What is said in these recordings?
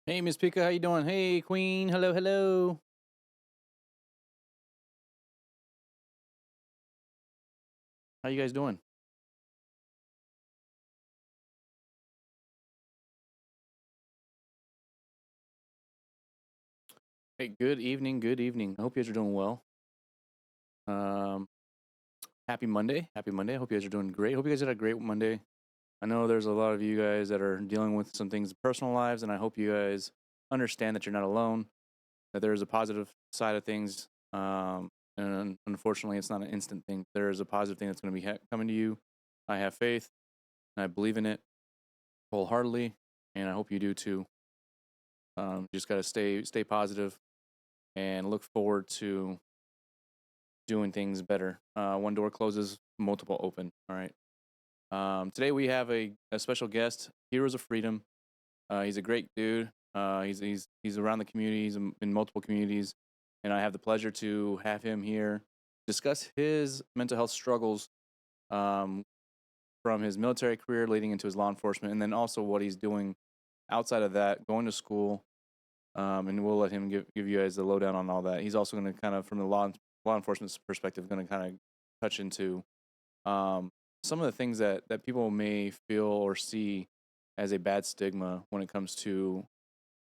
Hey, Miss Pika, how you doing? Hey, Queen. Hello, hello. How you guys doing? Hey, good evening. Good evening. I hope you guys are doing well. Um, Happy Monday. Happy Monday. I hope you guys are doing great. Hope you guys had a great Monday. I know there's a lot of you guys that are dealing with some things in personal lives, and I hope you guys understand that you're not alone. That there is a positive side of things. And unfortunately, it's not an instant thing. There is a positive thing that's going to be coming to you. I have faith, and I believe in it wholeheartedly, and I hope you do too. Just got to stay positive and look forward to doing things better. One door closes, multiple open. All right. Today we have a special guest, Heroes of Freedom. He's a great dude. He's around the community. He's in multiple communities, and I have the pleasure to have him here discuss his mental health struggles um, from his military career leading into his law enforcement, and then also what he's doing outside of that, going to school. And we'll let him give you guys the lowdown on all that. He's also going to kind of, from the law enforcement perspective, going to kind of touch into um, some of the things that people may feel or see as a bad stigma when it comes to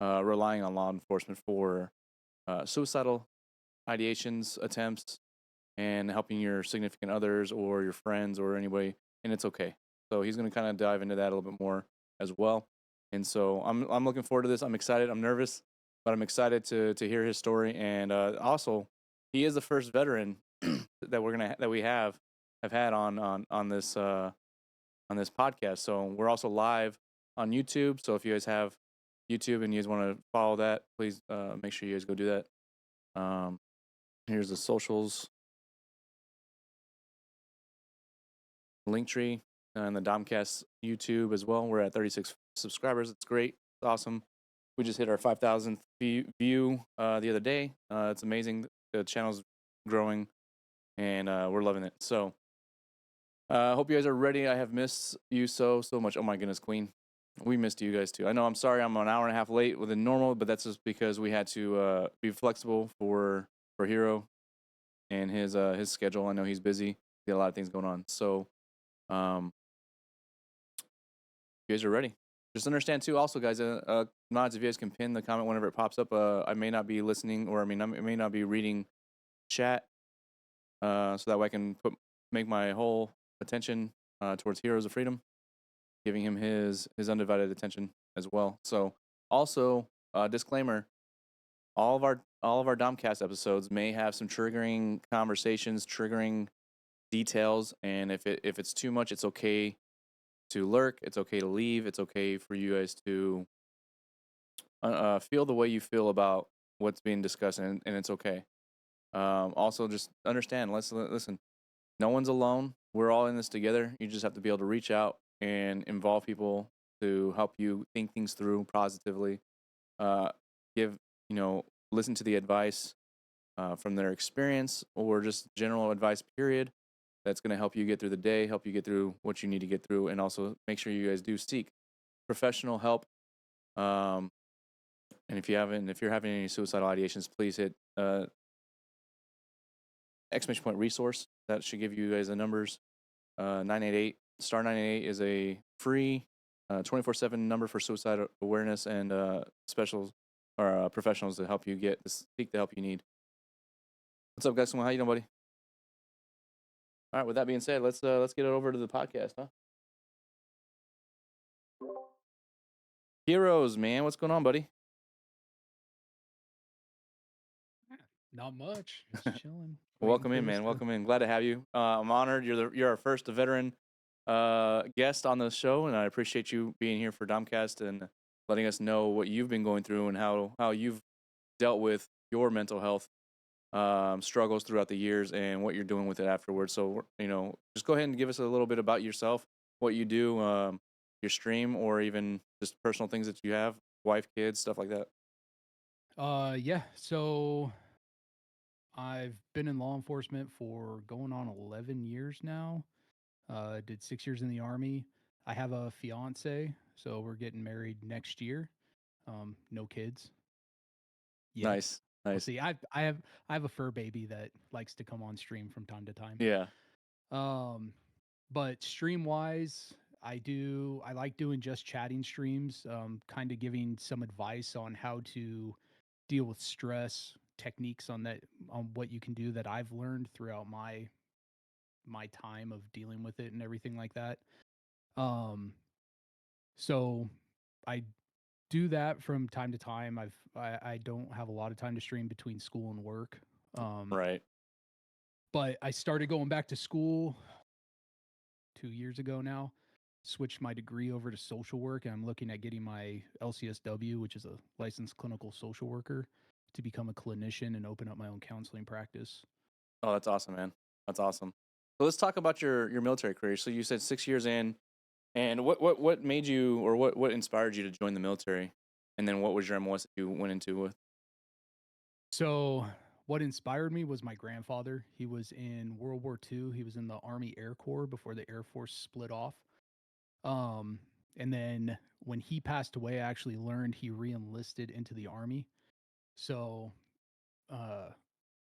relying on law enforcement for suicidal ideations, attempts, and helping your significant others or your friends or anybody, and it's okay. So he's going to kind of dive into that a little bit more as well. And so I'm looking forward to this. I'm excited. I'm nervous, but I'm excited to hear his story. And also, he is the first veteran that we have had on this podcast. So we're also live on YouTube. So if you guys have YouTube and you guys want to follow that, please make sure you guys go do that. Here's the socials. Linktree and the DomCast YouTube as well. We're at 36 subscribers. It's great. It's awesome. We just hit our 5,000th view the other day. It's amazing. The channel's growing, and we're loving it. So I hope you guys are ready. I have missed you so much. Oh my goodness, Queen. We missed you guys too. I know. I'm sorry. I'm an hour and a half late than normal, but that's just because we had to be flexible for Hero and his schedule. I know he's busy. He got a lot of things going on. So um, you guys are ready. Just understand too, also, guys. Mods, if you guys can pin the comment whenever it pops up. I may not be listening, or I may not be reading chat, so that way I can make my whole attention towards Heroes of Freedom, giving him his undivided attention as well. So, also, disclaimer: all of our Domcast episodes may have some triggering conversations, triggering details, and if it's too much, it's okay to lurk. It's okay to leave. It's okay for you guys to feel the way you feel about what's being discussed, and it's okay. Also, just understand. Listen. No one's alone. We're all in this together. You just have to be able to reach out and involve people to help you think things through positively. Uh, give listen to the advice from their experience or just general advice. Period. That's going to help you get through the day, help you get through what you need to get through, and also make sure you guys do seek professional help. Um, and if you're having any suicidal ideations, please hit exclamation point resource. That should give you guys the numbers. 988 star 988 is a free 24/7 number for suicide awareness and specials or professionals to help you seek the help you need. What's up, guys? How you doing, buddy? All right. With that being said, let's get it over to the podcast, huh? Heroes, man, what's going on, buddy? Not much. Just chilling, waiting Welcome for in, this man. to. Welcome in. Glad to have you. I'm honored. You're our first veteran guest on the show, and I appreciate you being here for Domcast and letting us know what you've been going through and how you've dealt with your mental health struggles throughout the years and what you're doing with it afterwards. So just go ahead and give us a little bit about yourself, what you do, your stream, or even just personal things that you have, wife, kids, stuff like that. Yeah. So I've been in law enforcement for going on 11 years now. Did 6 years in the army. I have a fiance, so we're getting married next year. No kids yet. Nice, We'll nice. see. I have a fur baby that likes to come on stream from time to time. Yeah, Um, but stream wise, I like doing just chatting streams, kind of giving some advice on how to deal with stress, techniques on what you can do that I've learned throughout my time of dealing with it and everything like that. Um, so I do that from time to time. I don't have a lot of time to stream between school and work. right. But I started going back to school 2 years ago now. Switched my degree over to social work, and I'm looking at getting my LCSW, which is a licensed clinical social worker, to become a clinician and open up my own counseling practice. Oh, that's awesome, man. That's awesome. So let's talk about your military career. So you said 6 years in, and what made you, or what inspired you to join the military, and then what was your MOS that you went into with? So, what inspired me was my grandfather. He was in World War II. He was in the Army Air Corps before the Air Force split off. Um, and then when he passed away, I actually learned he re-enlisted into the army. So, uh,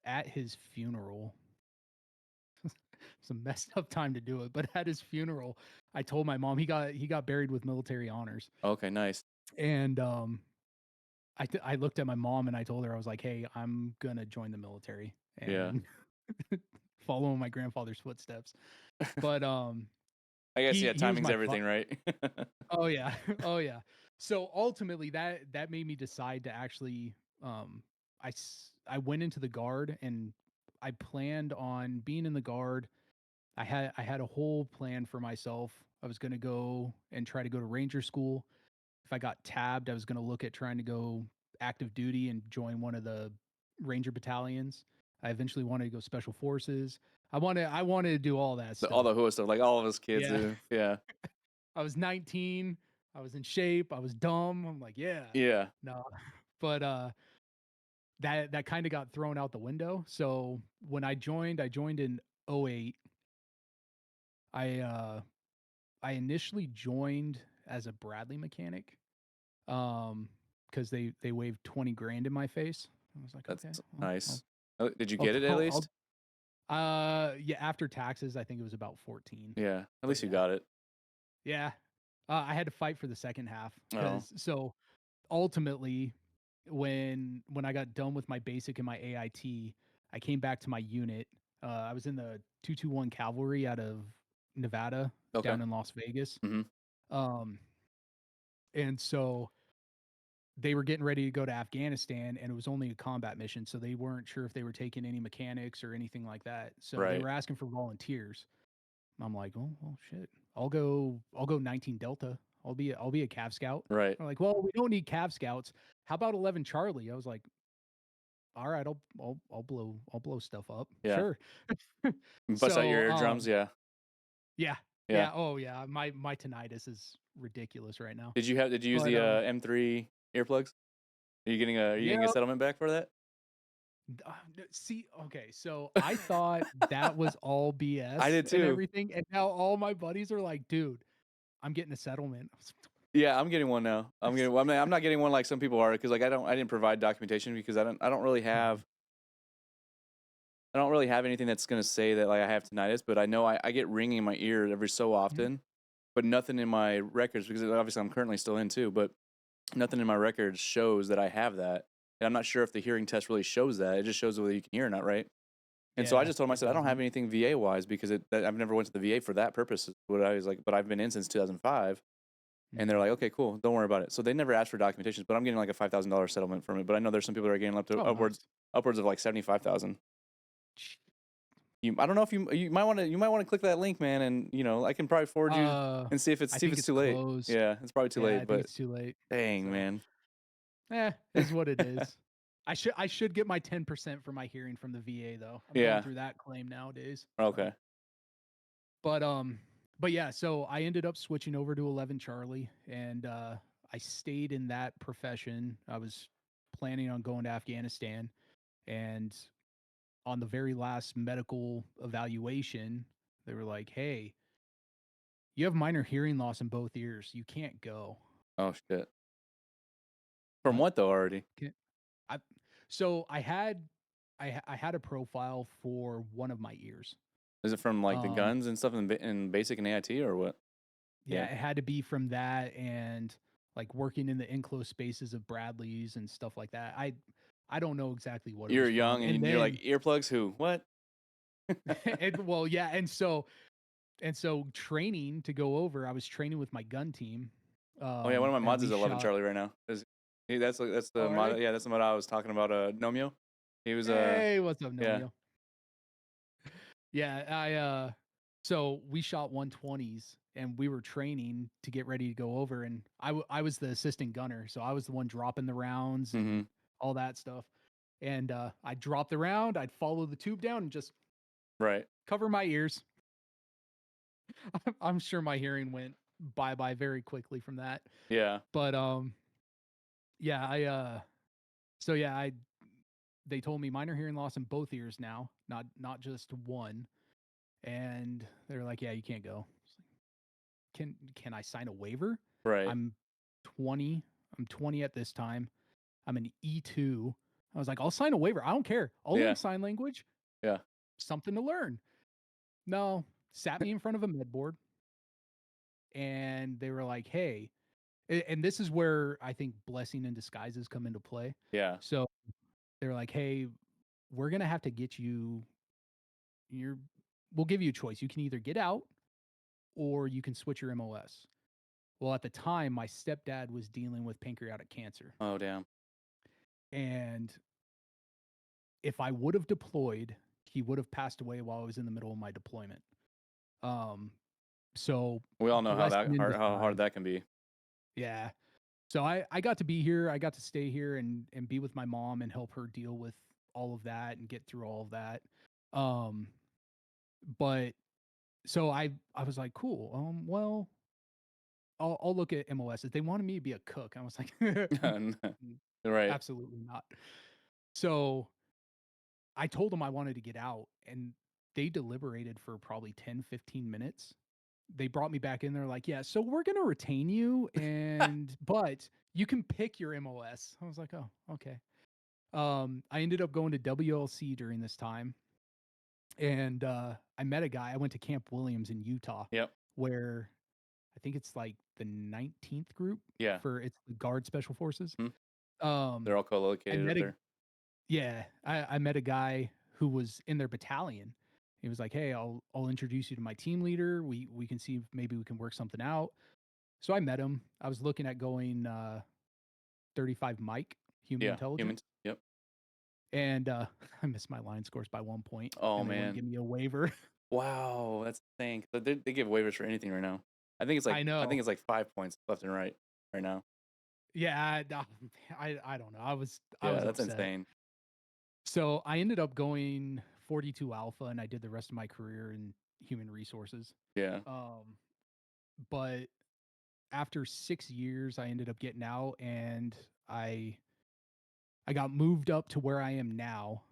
at his funeral, it's a messed up time to do it, but at his funeral, I told my mom he got buried with military honors, Okay, nice. and I looked at my mom and I told her I was like, hey, I'm gonna join the military Yeah. and follow in my grandfather's footsteps. But I guess yeah, he was timing's my everything, right? oh yeah. Oh yeah. So ultimately that made me decide to actually I went into the guard and I planned on being in the guard. I had a whole plan for myself. I was going to go and try to go to ranger school. If I got tabbed, I was going to look at trying to go active duty and join one of the ranger battalions. I eventually wanted to go special forces. I wanted to do all that All stuff. the Who stuff, like all of us kids Yeah. do. Yeah, I was 19. I was in shape. I was dumb. I'm like, yeah, yeah. no. But that kind of got thrown out the window. So when I joined in '08. I I initially joined as a Bradley mechanic. Because they waved 20 grand in my face. I was like, okay, That's well, nice. Oh, did you get it at I'll least? yeah, after taxes, I think it was about 14. Yeah, at But least you yeah. got it. Yeah. I had to fight for the second half Oh, because so ultimately when I got done with my basic and my AIT, I came back to my unit. I was in the 221 Cavalry out of Nevada okay. down in Las Vegas. Mm-hmm. Um, and so they were getting ready to go to Afghanistan and it was only a combat mission. So they weren't sure if they were taking any mechanics or anything like that. So they Right, were asking for volunteers. I'm like, oh well shit. I'll go 19 Delta. I'll be a Cav Scout. right. They're like, well, we don't need Cav Scouts. How about 11 Charlie? I was like, all right, I'll blow stuff up. Yeah. Sure. Bust out So your eardrums. Yeah, yeah. yeah. Yeah, oh yeah. My tinnitus is ridiculous right now. Did you use But the M3 earplugs? Are you yeah, getting a settlement back for that? see, okay, so I thought that was all I BS did and too. everything, and now all my buddies are like, dude, I'm getting a settlement. Yeah, I'm getting one now. Well, I'm not getting one like some people are because like I didn't provide documentation because I don't really Mhm, have anything that's gonna say that like I have tinnitus, but I know I get ringing in my ear every so mhm. often, but nothing in my records because obviously I'm currently still in too, but nothing in my records shows that I have that. And I'm not sure if the hearing test really shows that. It just shows whether you can hear or not, right? And so I Yeah, just told him, I it said, I don't have doesn't. anything VA wise because I've never went to the VA for that purpose. What I was like, but I've been in since 2005. And they're Mhm. like, okay, cool, don't worry about it. So they never asked for documentation, but I'm getting like a $5,000 settlement from it. But I know there's some people that are getting up to Oh, nice. upwards of like 75,000. Ch- I don't know if you might want to click that link, man, and I can probably forward you Uh, and I see if think it's it's too late. closed. Yeah, it's probably too Yeah, I late, think but it's too late. dang, So, man. is what it is. I should get my 10% for my hearing from the VA though. I'm going Yeah. through that claim nowadays. So, Okay. but yeah, so I ended up switching over to 11 Charlie and I stayed in that profession. I was planning on going to Afghanistan and on the very last medical evaluation, they were like, "Hey, you have minor hearing loss in both ears. You can't go." Oh shit. From what though already? Can- I so I had a profile for one of my ears. Is it from like the Um, guns and stuff in basic and AIT or what? yeah, Yeah. it had to be from that and like working in the enclosed spaces of Bradley's and stuff like that. I don't know exactly what it You're was from. young And and you're like then earplugs who? What? well, yeah, and so training to go over, I was training with my gun team. Oh yeah, one of my And mods we is 11 shot. Charlie right now. That's the Oh, mod. really? Yeah, that's the mod I was talking about. Nomeo. He was Hey, what's up, yeah. Nomeo? Yeah, so we shot 120s and we were training to get ready to go over and I was the assistant gunner, so I was the one dropping the rounds Mm-hmm. and all that stuff. And I'd drop the round, I'd follow the tube down and just Right. cover my ears. I'm sure my hearing went bye-bye very quickly from that. Yeah. But yeah, so yeah, they told me minor hearing loss in both ears now, not just one. And they're like, "Yeah, you can't go." Can I sign a waiver? Right. I'm 20. I'm 20 at this time. I'm an E2. I was like, I'll sign a waiver. I don't care. I'll learn Yeah. sign language. Yeah. Something to learn. No, sat me in front of a med board and they were like, hey, and this is where I think blessing in disguises come into play. Yeah. So they're like, hey, we're going to have to get you your, we'll give you a choice. You can either get out or you can switch your MOS. Well, at the time, my stepdad was dealing with pancreatic cancer. Oh damn. And if I would have deployed, he would have passed away while I was in the middle of my deployment. Um, so We all know blessing in how hard disguise. that can be. Yeah. So I got to be here. I got to stay here and be with my mom and help her deal with all of that and get through all of that. Um, but so I was like, cool. Well, I'll look at MOSs. They wanted me to be a cook. I was like, Right. absolutely not. So I told them I wanted to get out and they deliberated for probably 10, 15 minutes. They brought me back in. They're like, yeah, so we're going to retain you but you can pick your MOS. I was like, oh, okay. I ended up going to WLC during this time and I met a guy. I went to Camp Williams in Utah Yep. where I think it's like the 19th group Yeah. for it's the Guard Special Forces. Hmm. Um, They're all I co-located up met a there. Yeah, I met a guy who was in their battalion. He was like, "Hey, I'll introduce you to my team leader. We can see if maybe we can work something out." So I met him. I was looking at going 35 Mike, human Yeah. intelligence, Humans. Yep. and I missed my line scores by 1 point, Oh and they wouldn't man. give me a waiver. Wow, that's the thing. So they give waivers for anything right now. I I think know. it's like 5 points left and right now. Yeah, I don't know. I Yeah, was that's upset. insane. So I ended up going 42 Alpha, and I did the rest of my career in human resources. Yeah. Um, but after 6 years, I ended up getting out and I I got moved up to where I am now.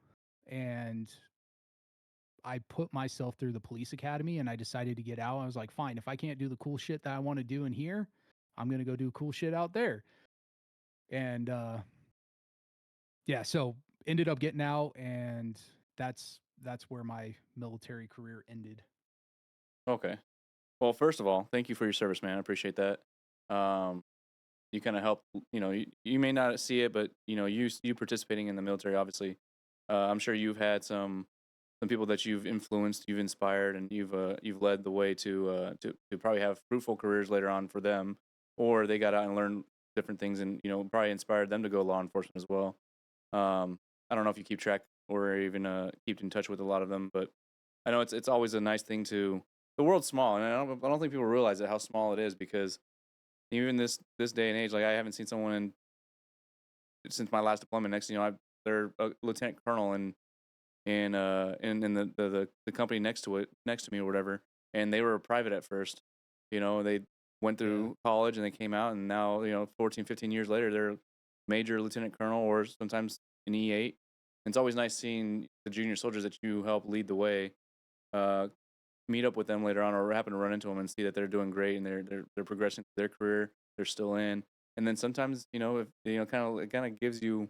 And I put myself through the police academy and I decided to get out. I was like, fine, if I can't do the cool shit that I want to do in here, I'm gonna go do cool shit out there. And yeah, so ended up getting out and that's where my military career ended. Okay. Well, first of all, thank you for your service, man. I appreciate that. Um, you kind of help. You may not see it, but you participating in the military, obviously. I'm sure you've had some people that you've influenced, you've inspired, and you've led the way to probably have fruitful careers later on for them, or they got out and learned different things, and probably inspired them to go law enforcement as well. I don't know if you keep track or even keep in touch with a lot of them, but I know it's always a nice thing to. The world's small, and I don't think people realize how small it is because even this day and age, like I haven't seen someone since my last deployment. Next, they're a lieutenant colonel in the company next to me or whatever, and they were a private at first. They went Yeah. through college and they came out, and now 14, 15 years later, they're major lieutenant colonel or sometimes an E8. And it's always nice seeing the junior soldiers that you help lead the way. Uh, Meet up with them later on or happen to run into them and see that they're doing great and they're progressing their career. They're still in, And then sometimes, if it kind of gives you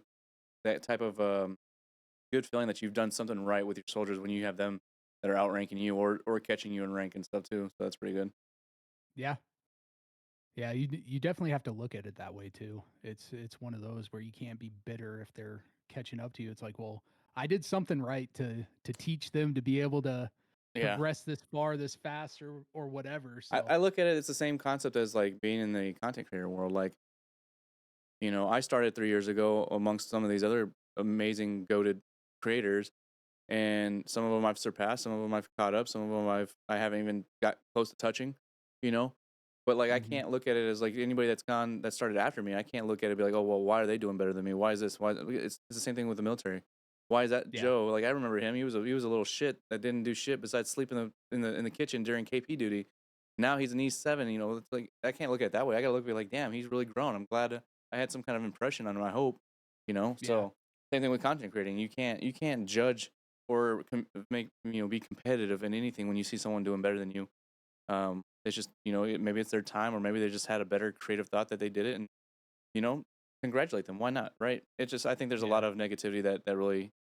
that type of good feeling that you've done something right with your soldiers when you have them that are outranking you or catching you in rank and stuff too. So that's pretty good. Yeah. Yeah, you definitely have to look at it that way too. It's one of those where you can't be bitter if they're catching up to you. It's like, well, I did something right to teach them to be able to Yeah. progress this far, this fast, or whatever. I, So, I look at it, it's the same concept as like being in the content creator world. Like, I started 3 years ago amongst some of these other amazing goated creators, and some of them I've surpassed, some of them I've caught up, some of them I haven't even got close to touching, you know. But like I hmm can't look at it as like anybody that started after me. I can't look at it and be like, oh well, why are they doing better than me? Why is this? Why it's the same thing with the military. Why is that yeah, Joe? Like I remember him. He was a little shit that didn't do shit besides sleep in the kitchen during KP duty. Now he's an E7. It's like I can't look at it that way. I gotta look at it like, damn, he's really grown. I'm glad I had some kind of impression on him. I hope, yeah, So same thing with content creating. You can't judge or make be competitive in anything when you see someone doing better than you. It's just maybe it's their time or maybe they just had a better creative thought that they did it and you know congratulate them. Why not, right? It's just I think there's a yeah, lot of negativity that really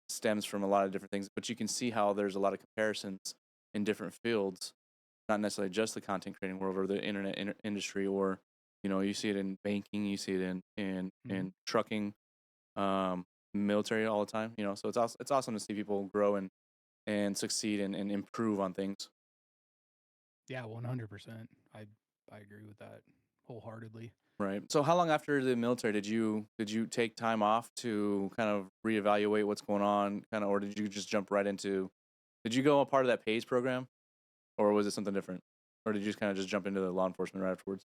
stems from a lot of different things, but you can see how there's a lot of comparisons in different fields, not necessarily just the content creating world or the internet industry, or you see it in banking, you see it hmm in trucking, um, military all the time. So it's awesome to see people grow and succeed and improve on things. yeah, 100%. I agree with that wholeheartedly. Right. So how long after the military did you take time off to kind of reevaluate what's going on, kind of, or did you just jump right into? Did you go a part of that PAYS program, or was it something different, or did you just kind of just jump into the law enforcement right afterwards?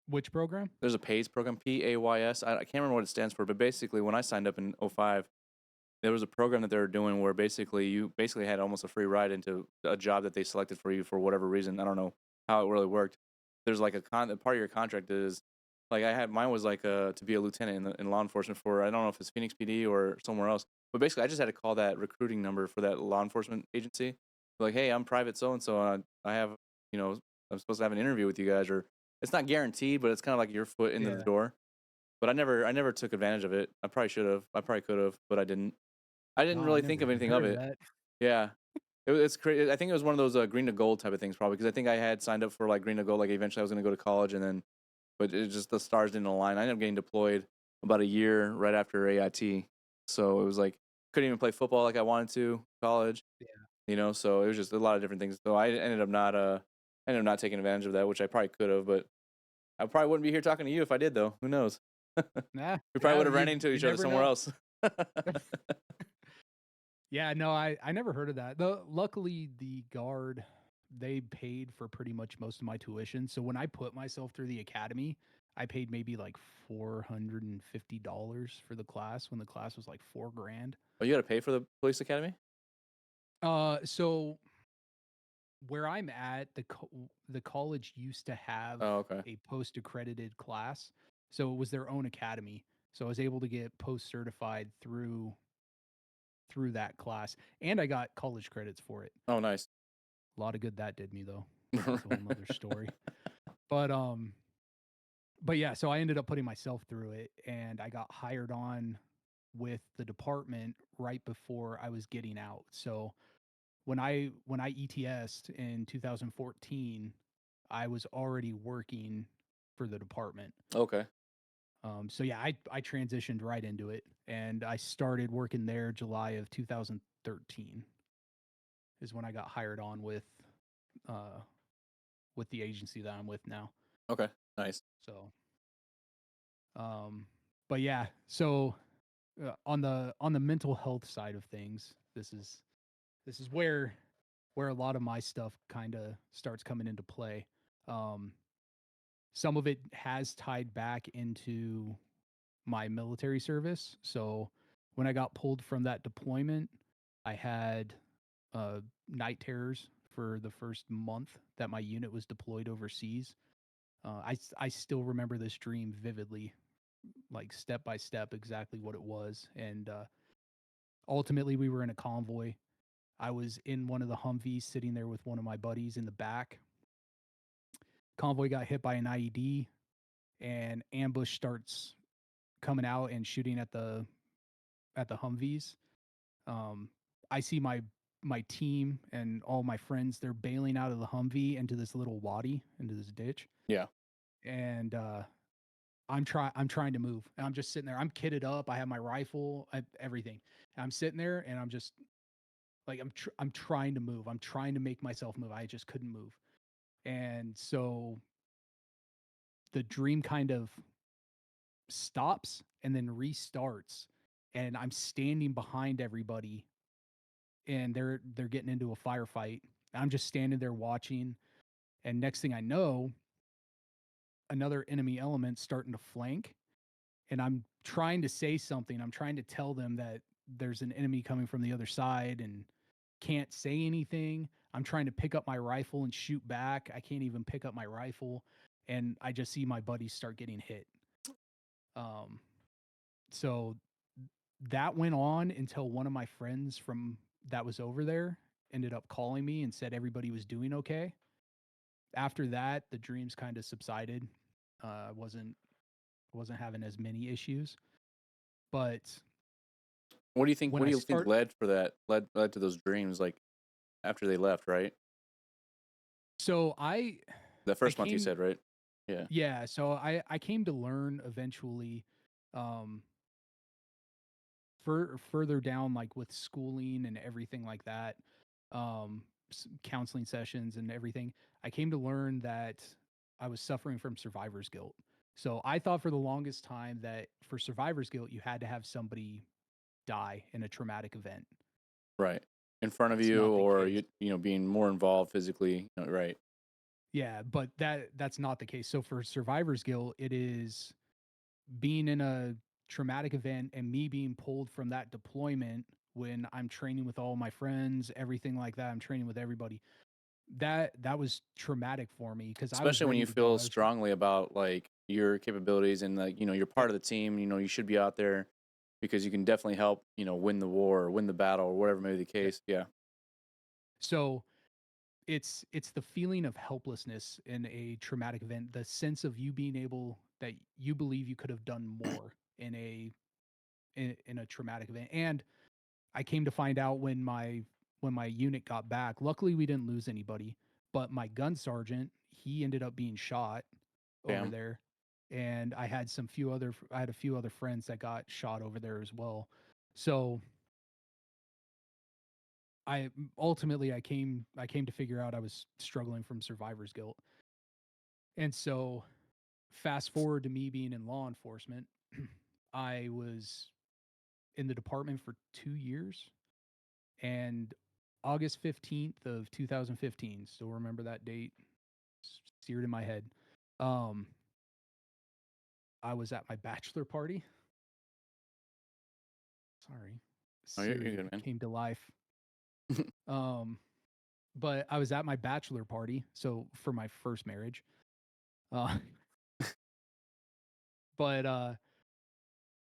Which program? There's a PAYS program, PAYS. I can't remember what it stands for, but basically, when I signed up in '05, there was a program that they were doing where basically you basically had almost a free ride into a job that they selected for you for whatever reason. I don't know how it really worked. There's like part of your contract is like I had mine was like to be a lieutenant in law enforcement for I don't know if it's Phoenix PD or somewhere else, but basically I just had to call that recruiting number for that law enforcement agency, like, hey, I'm private so and so, I have you know I'm supposed to have an interview with you guys, or it's not guaranteed, but it's kind of like your foot into the Yeah. door. But I never took advantage of it. I probably should have. I probably could have, but I didn't. I didn't No, I really think never of even anything of heard of it. that. Yeah. It's crazy. I think it was one of those green to gold type of things, probably, because I think I had signed up for like green to gold. Like eventually I was going to go to college, and then, but it just the stars didn't align. I ended up getting deployed about a year right after AIT. So it was like, couldn't even play football like I wanted to college, Yeah. so it was just a lot of different things. So I ended up not taking advantage of that, which I probably could have, but I probably wouldn't be here talking to you if I did, though. Who knows? Nah, We probably yeah, would have ran you into you each other never somewhere know. else. Yeah, no, I never heard of that. Luckily, the guard they paid for pretty much most of my tuition. So when I put myself through the academy, I paid maybe like $450 for the class when the class was like 4 grand. Oh, you got to pay for the police academy? So where I'm at, the college used to have Oh, okay. a post accredited class, so it was their own academy. So I was able to get post certified through that class, and I got college credits for it. Oh, nice. A lot of good that did me though. That's a whole nother story. But but yeah, so I ended up putting myself through it and I got hired on with the department right before I was getting out. So when I ETS'd in 2014, I was already working for the department. Okay. So yeah, I transitioned right into it and I started working there July of 2013 is when I got hired on uh with the agency that I'm with now. Okay. Nice. So, but yeah, so on the mental health side of things, this is where a lot of my stuff kind of starts coming into play. Um, some of it has tied back into my military service. So when I got pulled from that deployment, I had night terrors for the first month that my unit was deployed overseas. I still remember this dream vividly, like step by step, exactly what it was. And ultimately, we were in a convoy. I was in one of the Humvees sitting there with one of my buddies in the back. Convoy got hit by an IED. and ambush starts coming out and shooting at the Humvees. Um, I see my team and all my friends, they're bailing out of the Humvee into this little wadi, into this ditch. Yeah. And I'm trying to move. And I'm just sitting there. I'm kitted up. I have my rifle, everything. And I'm sitting there and I'm just like I'm trying to move. I'm trying to make myself move. I just couldn't move. And so the dream kind of stops and then restarts, and I'm standing behind everybody, and they're getting into a firefight. I'm just standing there watching, and next thing I know, another enemy element starting to flank, and I'm trying to say something. I'm trying to tell them that there's an enemy coming from the other side and can't say anything. I'm trying to pick up my rifle and shoot back. I can't even pick up my rifle, and I just see my buddies start getting hit. Um so that went on until one of my friends from that was over there ended up calling me and said everybody was doing okay. After that, the dreams kind of subsided. Wasn't having as many issues, but What do you think? when What do I you think start, led to those dreams? Like after they left, right? so The I first month you came, said, right? Yeah. yeah, so I came to learn eventually, um, further down, like with schooling and everything like that, um, counseling sessions and everything. I came to learn that I was suffering from survivor's guilt. So I thought for the longest time that for survivor's guilt, you had to have somebody die in a traumatic event. Right. In front of That's you, not the or case. being more involved physically. Right. Yeah, but that's not the case. So for survivor's guilt, it is being in a traumatic event and me being pulled from that deployment when I'm training with all my friends, everything like that. I'm training with everybody. That was traumatic for me because I was Especially when ready you to go. feel I was strongly about like your capabilities and like you're yeah, part of the team. You should be out there because you can definitely help. Win the war, or win the battle, or whatever may be the yeah. case. Yeah. So it's the feeling of helplessness in a traumatic event, the sense of you being able that you believe you could have done more in a traumatic event. And I came to find out when my unit got back. Luckily, we didn't lose anybody, but my gun sergeant, he ended up being shot over Damn. there, and I had a few other friends that got shot over there as well. So I ultimately I came to figure out I was struggling from survivor's guilt, and so fast forward to me being in law enforcement. I was in the department for 2 years, and August 15th of 2015, still remember that date, seared in my head. Um, I was at my bachelor party. Sorry, Oh, you're Siri good, man. came to life. Um, but I was at my bachelor party, so for my first marriage. Uh, but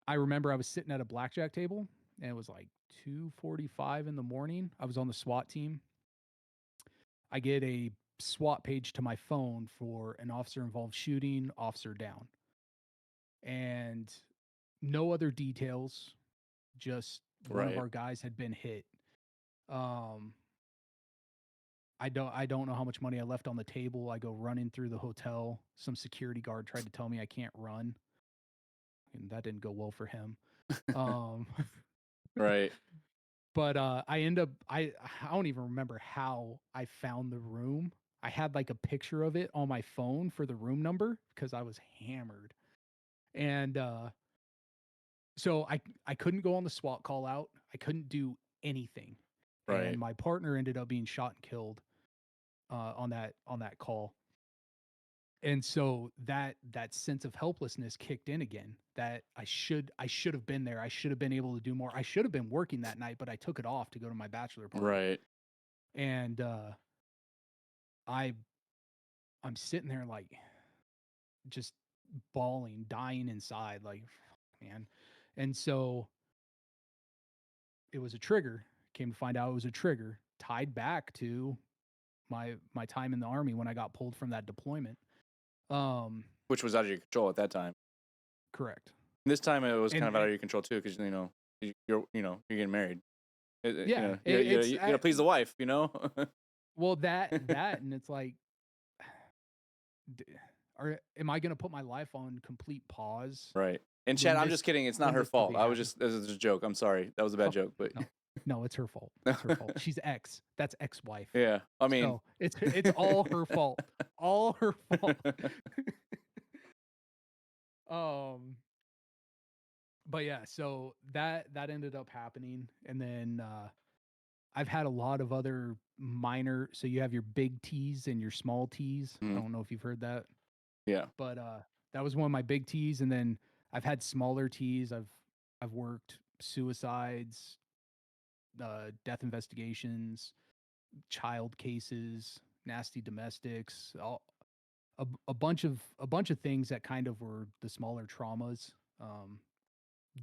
I remember I was sitting at a blackjack table, and it was like 2:45 in the morning. I was on the SWAT team. I get a SWAT page to my phone for an officer involved shooting, officer down, and no other details. Just one of Right. our guys had been hit. Um, I don't know how much money I left on the table. I go running through the hotel. Some security guard tried to tell me I can't run, and that didn't go well for him. Um, Right. but I end up I don't even remember how I found the room. I had like a picture of it on my phone for the room number because I was hammered. And so I couldn't go on the SWAT call out. I couldn't do anything. And Right. my partner ended up being shot and killed on that call. And so that sense of helplessness kicked in again, that I should have been there. I should have been able to do more. I should have been working that night, but I took it off to go to my bachelor party. Right. And I I'm sitting there like just bawling, dying inside, like man. And so it was a trigger. Came to find out it was a trigger tied back to my time in the army when I got pulled from that deployment. Um which was out of your control at that time. Correct. This time it was kind And of out of your control too, because you're getting married. yeah, You gotta please the wife, well, that and it's like, d- am I going to put my life on complete pause Right. And Chad, when I'm just kidding. It's not her this could fault. be I was happening? just this is a joke. I'm sorry. That was a bad Oh, joke, but no, no, it's her fault. It's her fault. She's ex. That's ex-wife. yeah. I mean, So it's all her fault. All her fault. um, but yeah, so that ended up happening, and then I've had a lot of other minor. So you have your big T's and your small T's. I Mhm. don't know if you've heard that, Yeah. but that was one of my big T's, and then I've had smaller T's. I've worked suicides, death investigations, child cases, nasty domestics, a bunch of things that kind of were the smaller traumas. Um,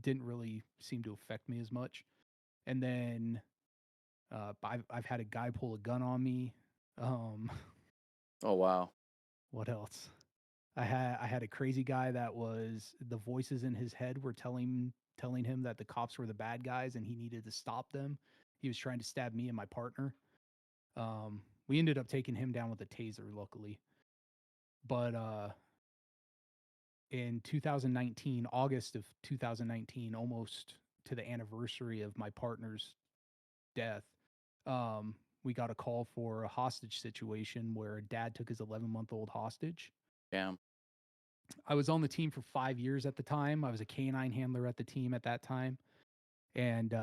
didn't really seem to affect me as much. And then I've had a guy pull a gun on me. Um, Oh wow. what else? I had a crazy guy that was the voices in his head were telling him that the cops were the bad guys and he needed to stop them. He was trying to stab me and my partner. We ended up taking him down with a taser, luckily. But in 2019, August of 2019, almost to the anniversary of my partner's death, we got a call for a hostage situation where a dad took his 11-month-old hostage. Damn. I was on the team for 5 years at the time. I was a canine handler at the team at that time. And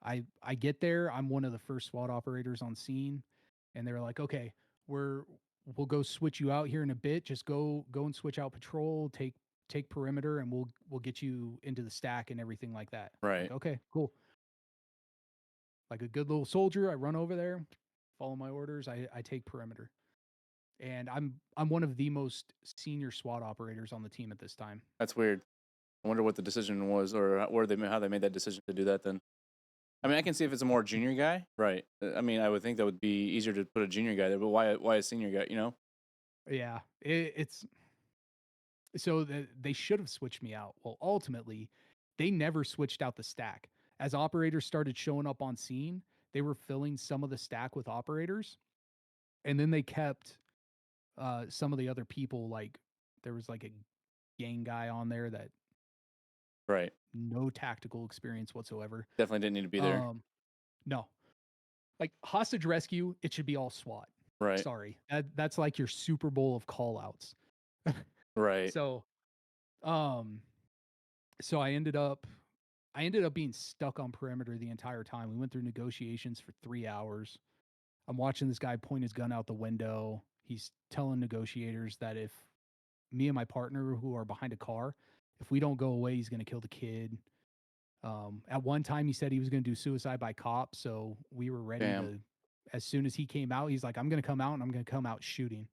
I get there. I'm one of the first SWAT operators on scene, and they're like, "Okay, we'll go switch you out here in a bit. Just go and switch out patrol, take perimeter, and we'll get you into the stack and everything like that." I'm like, Right. okay, cool. Like a good little soldier, I run over there, follow my orders. I take perimeter, and I'm one of the most senior SWAT operators on the team at this time. That's weird. I wonder what the decision was, or how they made that decision to do that. Then, I mean, I can see if it's a more junior guy, right? I mean, I would think that would be easier to put a junior guy there, but why a senior guy? Yeah, it's so they should have switched me out. Well, ultimately, they never switched out the stack. As operators started showing up on scene, they were filling some of the stack with operators, and then they kept some of the other people. Like there was like a gang guy on there that Right. no tactical experience whatsoever. Definitely didn't need to be there. No, like hostage rescue, it should be all SWAT. Right. Sorry, that's like your Super Bowl of call outs. Right. So, um, so I ended up being stuck on perimeter the entire time. We went through negotiations for 3 hours. I'm watching this guy point his gun out the window. He's telling negotiators that if me and my partner, who are behind a car, if we don't go away, he's going to kill the kid. At one time, he said he was going to do suicide by cop. So we were ready Damn. to, as soon as he came out, he's like, I'm going to come out and I'm going to come out shooting.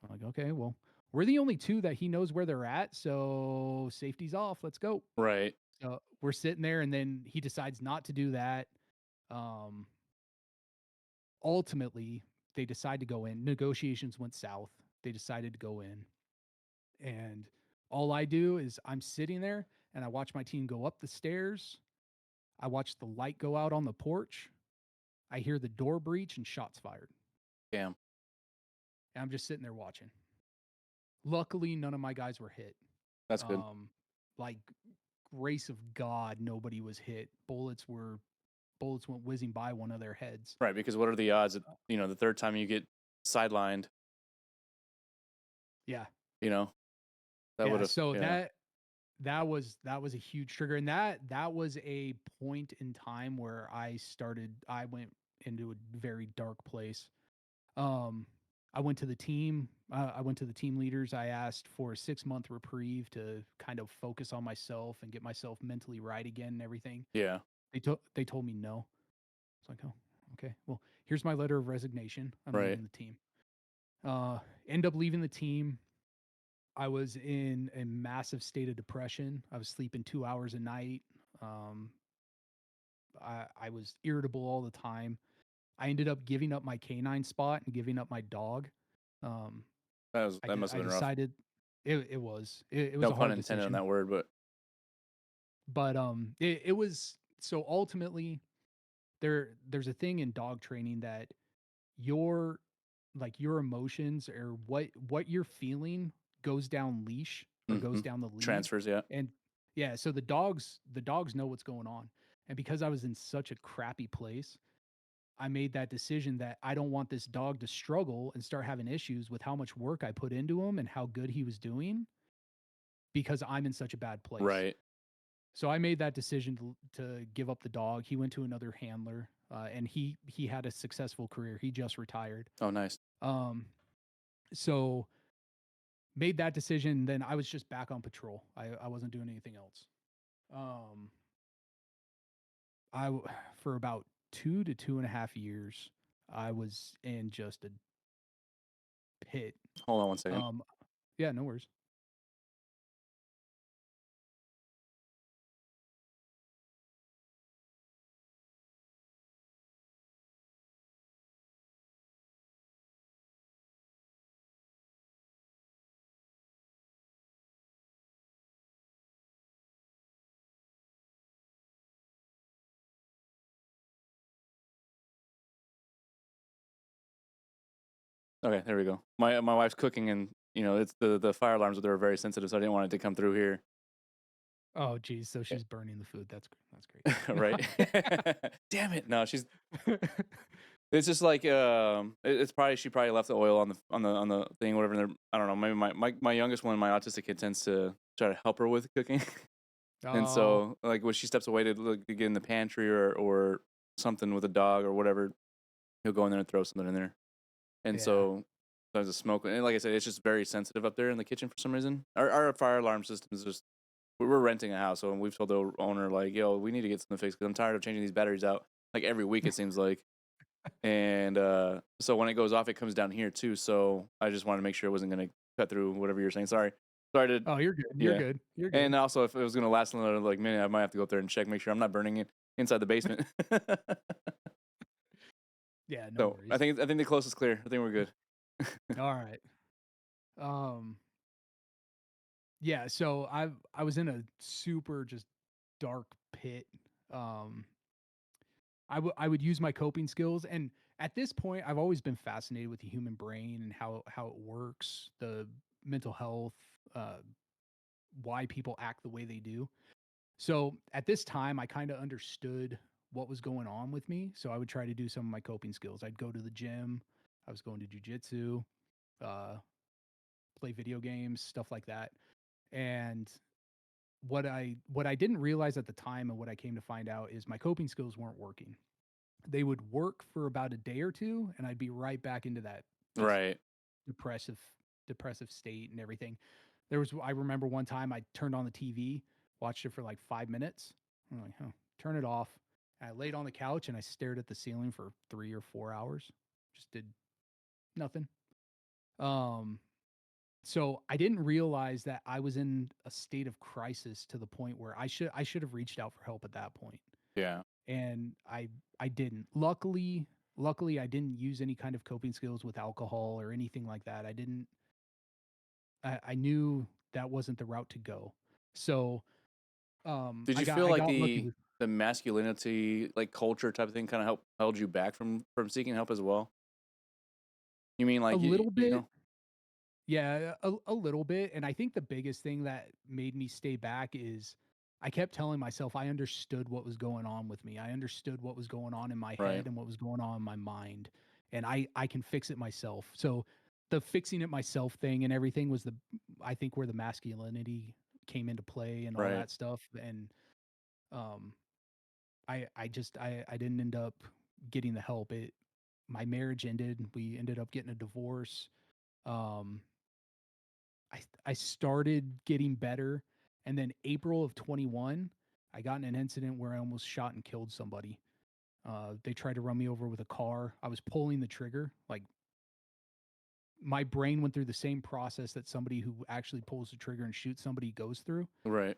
I'm like, okay, well, we're the only two that he knows where they're at. So safety's off. Let's go. Right. So we're sitting there, and then he decides not to do that. Um, Ultimately, they decide to go in. Negotiations went south. They decided to go in, and all I do is I'm sitting there and I watch my team go up the stairs. I watch the light go out on the porch. I hear the door breach and shots fired. Damn. And I'm just sitting there watching. Luckily, none of my guys were hit. That's good. Like grace of God, nobody was hit. Bullets went whizzing by one of their heads. Right. Because what are the odds that the third time you get sidelined? Yeah. That would Yeah. have. So Yeah. that was a huge trigger, and that was a point in time where I went into a very dark place. Um, I went to the team. I went to the team leaders. I asked for a 6-month reprieve to kind of focus on myself and get myself mentally right again and everything. Yeah. They told me no. It's like, oh, okay. Well, here's my letter of resignation. I'm Right. leaving the team. End up leaving the team. I was in a massive state of depression. I was sleeping 2 hours a night. Um, I was irritable all the time. I ended up giving up my canine spot and giving up my dog. Um, That must I have been rough. decided It was. It was No a pun hard intended on decision. that word, but But it was so ultimately there's a thing in dog training that your like your emotions or what you're feeling goes down leash or goes mhm. down the lead. Transfers, yeah. And yeah, so the dogs know what's going on. And because I was in such a crappy place, I made that decision that I don't want this dog to struggle and start having issues with how much work I put into him and how good he was doing because I'm in such a bad place. Right. So I made that decision to give up the dog. He went to another handler, and he had a successful career. He just retired. Oh, nice. Um, so made that decision. Then I was just back on patrol. I wasn't doing anything else. Um, for about 2 to 2.5 years, I was in just a pit. Hold on one second. Um, yeah, no worries. Okay, there we go. My wife's cooking, and it's the fire alarms with her are very sensitive, so I didn't want it to come through here. Oh, geez. So she's burning the food. That's Right. great. Damn it. No, it's just like it's probably she probably left the oil on the thing, whatever. And I don't know. Maybe my youngest one, my autistic kid, tends to try to help her with cooking, and Oh, so like when she steps away to get in the pantry or something with a dog or whatever, he'll go in there and throw something in there, and yeah. so there's a smoke. And like I said, it's just very sensitive up there in the kitchen for some reason. Our fire alarm system is just we're renting a house, so we've told the owner like, yo, we need to get something fixed because I'm tired of changing these batteries out like every week it seems like. And so when it goes off, it comes down here too. So I just wanted to make sure it wasn't going to cut through whatever you're saying. Sorry to Oh, you're good. You're yeah. good. You're good. And also, if it was going to last another like minute, I might have to go up there and check, make sure I'm not burning it inside the basement. Yeah, no So worries. I think the coast is clear. I think we're good. All right. Um, yeah, so I was in a super just dark pit. Um, I would use my coping skills, and at this point, I've always been fascinated with the human brain and how it works, the mental health, uh, why people act the way they do. So at this time, I kind of understood what was going on with me. So I would try to do some of my coping skills. I'd go to the gym. I was going to jujitsu, uh, play video games, stuff like that. And what I didn't realize at the time and what I came to find out is my coping skills weren't working. They would work for about a day or two, and I'd be right back into that just Right. depressive depressive state and everything. I remember one time I turned on the TV, watched it for like 5 minutes. I'm like, huh, turn it off. I laid on the couch and I stared at the ceiling for 3 or 4 hours. Just did nothing. Um, so I didn't realize that I was in a state of crisis to the point where I should have reached out for help at that point. Yeah. And I didn't. Luckily I didn't use any kind of coping skills with alcohol or anything like that. I knew that wasn't the route to go. So Did I you got feel I like got lucky with the masculinity like culture type of thing kind of held you back from seeking help as well? You mean a like little you bit. know? Yeah, a little bit. And I think the biggest thing that made me stay back is I kept telling myself I understood what was going on with me. I understood what was going on in my Right. head and what was going on in my mind. And I can fix it myself. So the fixing it myself thing and everything was I think where the masculinity came into play and all Right. that stuff. And um I didn't end up getting the help. My marriage ended. We ended up getting a divorce. Um I started getting better, and then April of 21, I got in an incident where I almost shot and killed somebody. They tried to run me over with a car. I was pulling the trigger. Like my brain went through the same process that somebody who actually pulls the trigger and shoots somebody goes through. Right.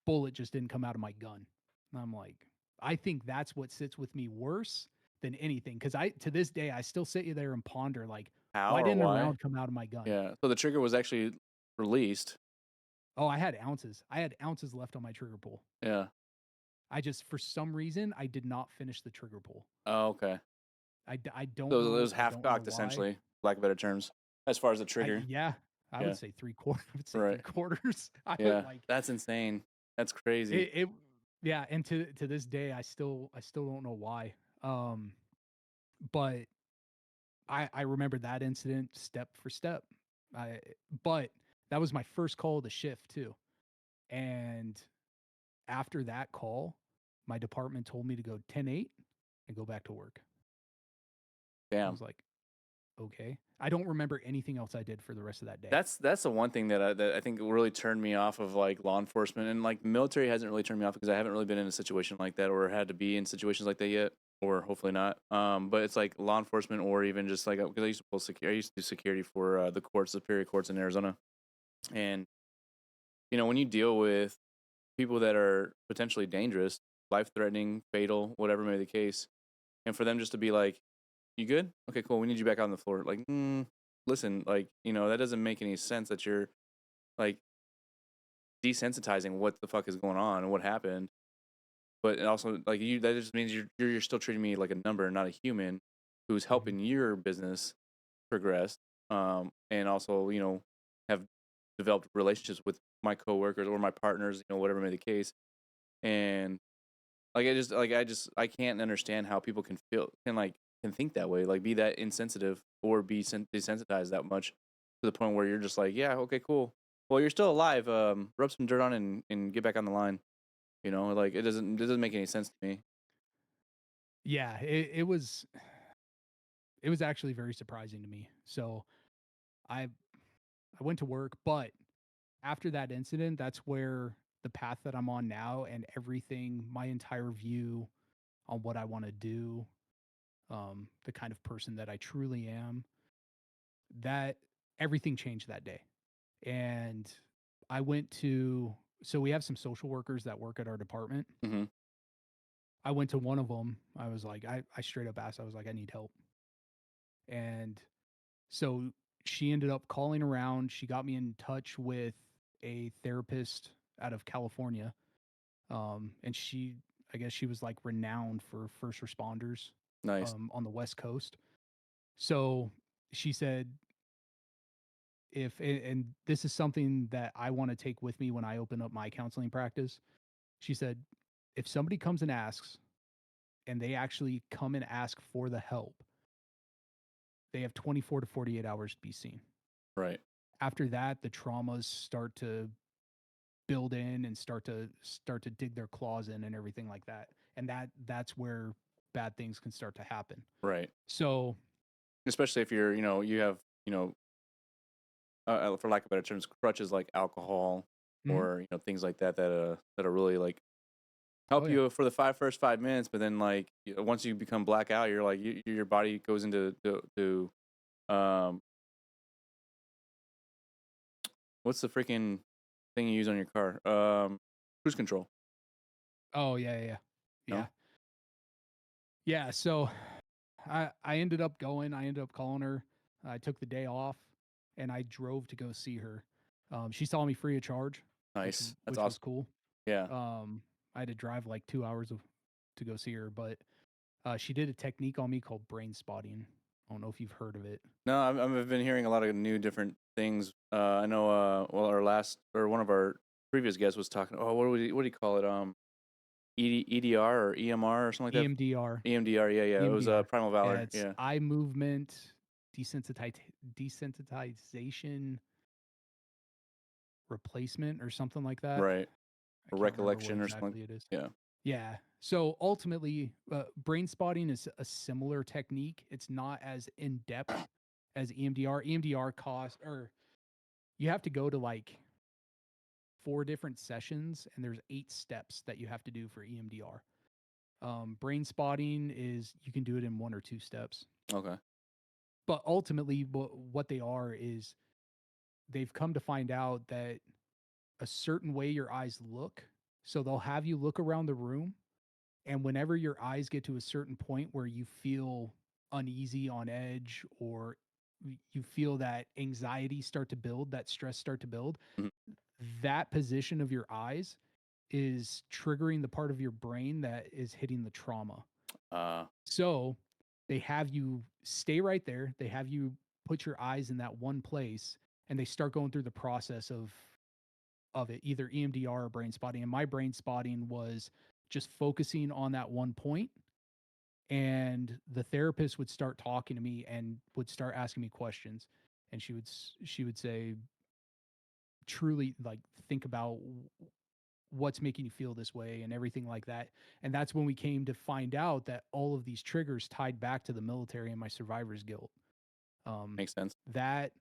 Bullet just didn't come out of my gun. And I'm like, I think that's what sits with me worse than anything. Cause I, to this day, I still sit there and ponder, like, How why or didn't a why? round come out of my gun? Yeah. So the trigger was actually released. Oh, I had ounces. I had ounces left on my trigger pull. Yeah. I just, for some reason, I did not finish the trigger pull. Oh, okay. I So don't it know. was I half don't know cocked, why. essentially, lack of better terms, as far as the trigger. Yeah, I Yeah. would say three quarters. I would say three Right. quarters. I would Yeah. like That's insane. That's crazy. it. Yeah, and to this day, I still don't know why. But I remember that incident step for step. I but that was my first call of the shift too, and after that call, my department told me to go 10-8 and go back to work. I Damn. was like, okay. I don't remember anything else I did for the rest of that day. That's the one thing that I think really turned me off of like law enforcement, and like the military hasn't really turned me off because I haven't really been in a situation like that or had to be in situations like that yet, or hopefully not. But it's like law enforcement or even just like because I used to pull security, I used to do security for the courts, superior courts in Arizona, and when you deal with people that are potentially dangerous, life threatening, fatal, whatever may be the case, and for them just to be like, "You good? Okay, cool. We need you back out on the floor." Like, listen, like that doesn't make any sense that you're like desensitizing what the fuck is going on and what happened. But it also like that just means you're still treating me like a number, not a human who's Mhm. helping your business progress. And also have developed relationships with my coworkers or my partners, whatever may be the case. And like I can't understand how people can think that way, like be that insensitive or be desensitized that much to the point where you're just like, yeah, okay, cool. Well, you're still alive. Rub some dirt on and get back on the line. Like it doesn't make any sense to me. Yeah, it was actually very surprising to me. So I I went to work, but after that incident, that's where the path that I'm on now and everything, my entire view on what I want to do, the kind of person that I truly am, that everything changed that day. And I went to, so we have some social workers that work at our department. Hmm. I went to one of them. I was like, I straight up asked, I was like, I need help. And so she ended up calling around. She got me in touch with a therapist out of California. And I guess she was like renowned for first responders Nice. on the West Coast. So she said, and this is something that I want to take with me when I open up my counseling practice. She said, if somebody comes and asks, and they actually come and ask for the help, they have 24 to 48 hours to be seen. Right. After that, the traumas start to build in and start to dig their claws in and everything like that. And that's where bad things can start to happen. Right. So, Especially if you have for lack of better terms, crutches like alcohol mhm. or things like that are really like Oh help yeah. you for the first 5 minutes, but then like once you become blackout, you're like your body goes into um what's the freaking thing you use on your car? Cruise control. Oh yeah, yeah, yeah. Yeah. No. Yeah, so I ended up going, I ended up calling her. I took the day off and I drove to go see her. She saw me free of charge, Nice. That's which was awesome. cool. Yeah. I had to drive like 2 hours to go see her, but she did a technique on me called brain spotting. I don't know if you've heard of it. No, I've been hearing a lot of new different things. I know. Well, our last or one of our previous guests was talking. Oh, what do you call it? EDR or EMR or something like that. EMDR. EMDR. Yeah, yeah. It was EMDR. Primal Yeah, Valor. it's Yeah. eye movement desensitization replacement or something like that. Right. I Or can't remember what recollection or something. exactly it is. Yeah. Yeah. So ultimately, brain spotting is a similar technique. It's not as in depth as EMDR. EMDR costs, or you have to go to like 4 different sessions, and there's 8 steps that you have to do for EMDR. Brain spotting is you can do it in 1 or 2 steps. Okay. But ultimately, what they are is they've come to find out that a certain way your eyes look. So they'll have you look around the room. And whenever your eyes get to a certain point where you feel uneasy, on edge, or you feel that anxiety start to build, that stress start to build, Mhm. that position of your eyes is triggering the part of your brain that is hitting the trauma. Uh, So they have you stay right there. They have you put your eyes in that one place, and they start going through the process of it, either EMDR or brain spotting. And my brain spotting was just focusing on that one point, and the therapist would start talking to me and would start asking me questions, and she would say, truly, like, think about what's making you feel this way and everything like that. And that's when we came to find out that all of these triggers tied back to the military and my survivor's guilt. um Makes sense. that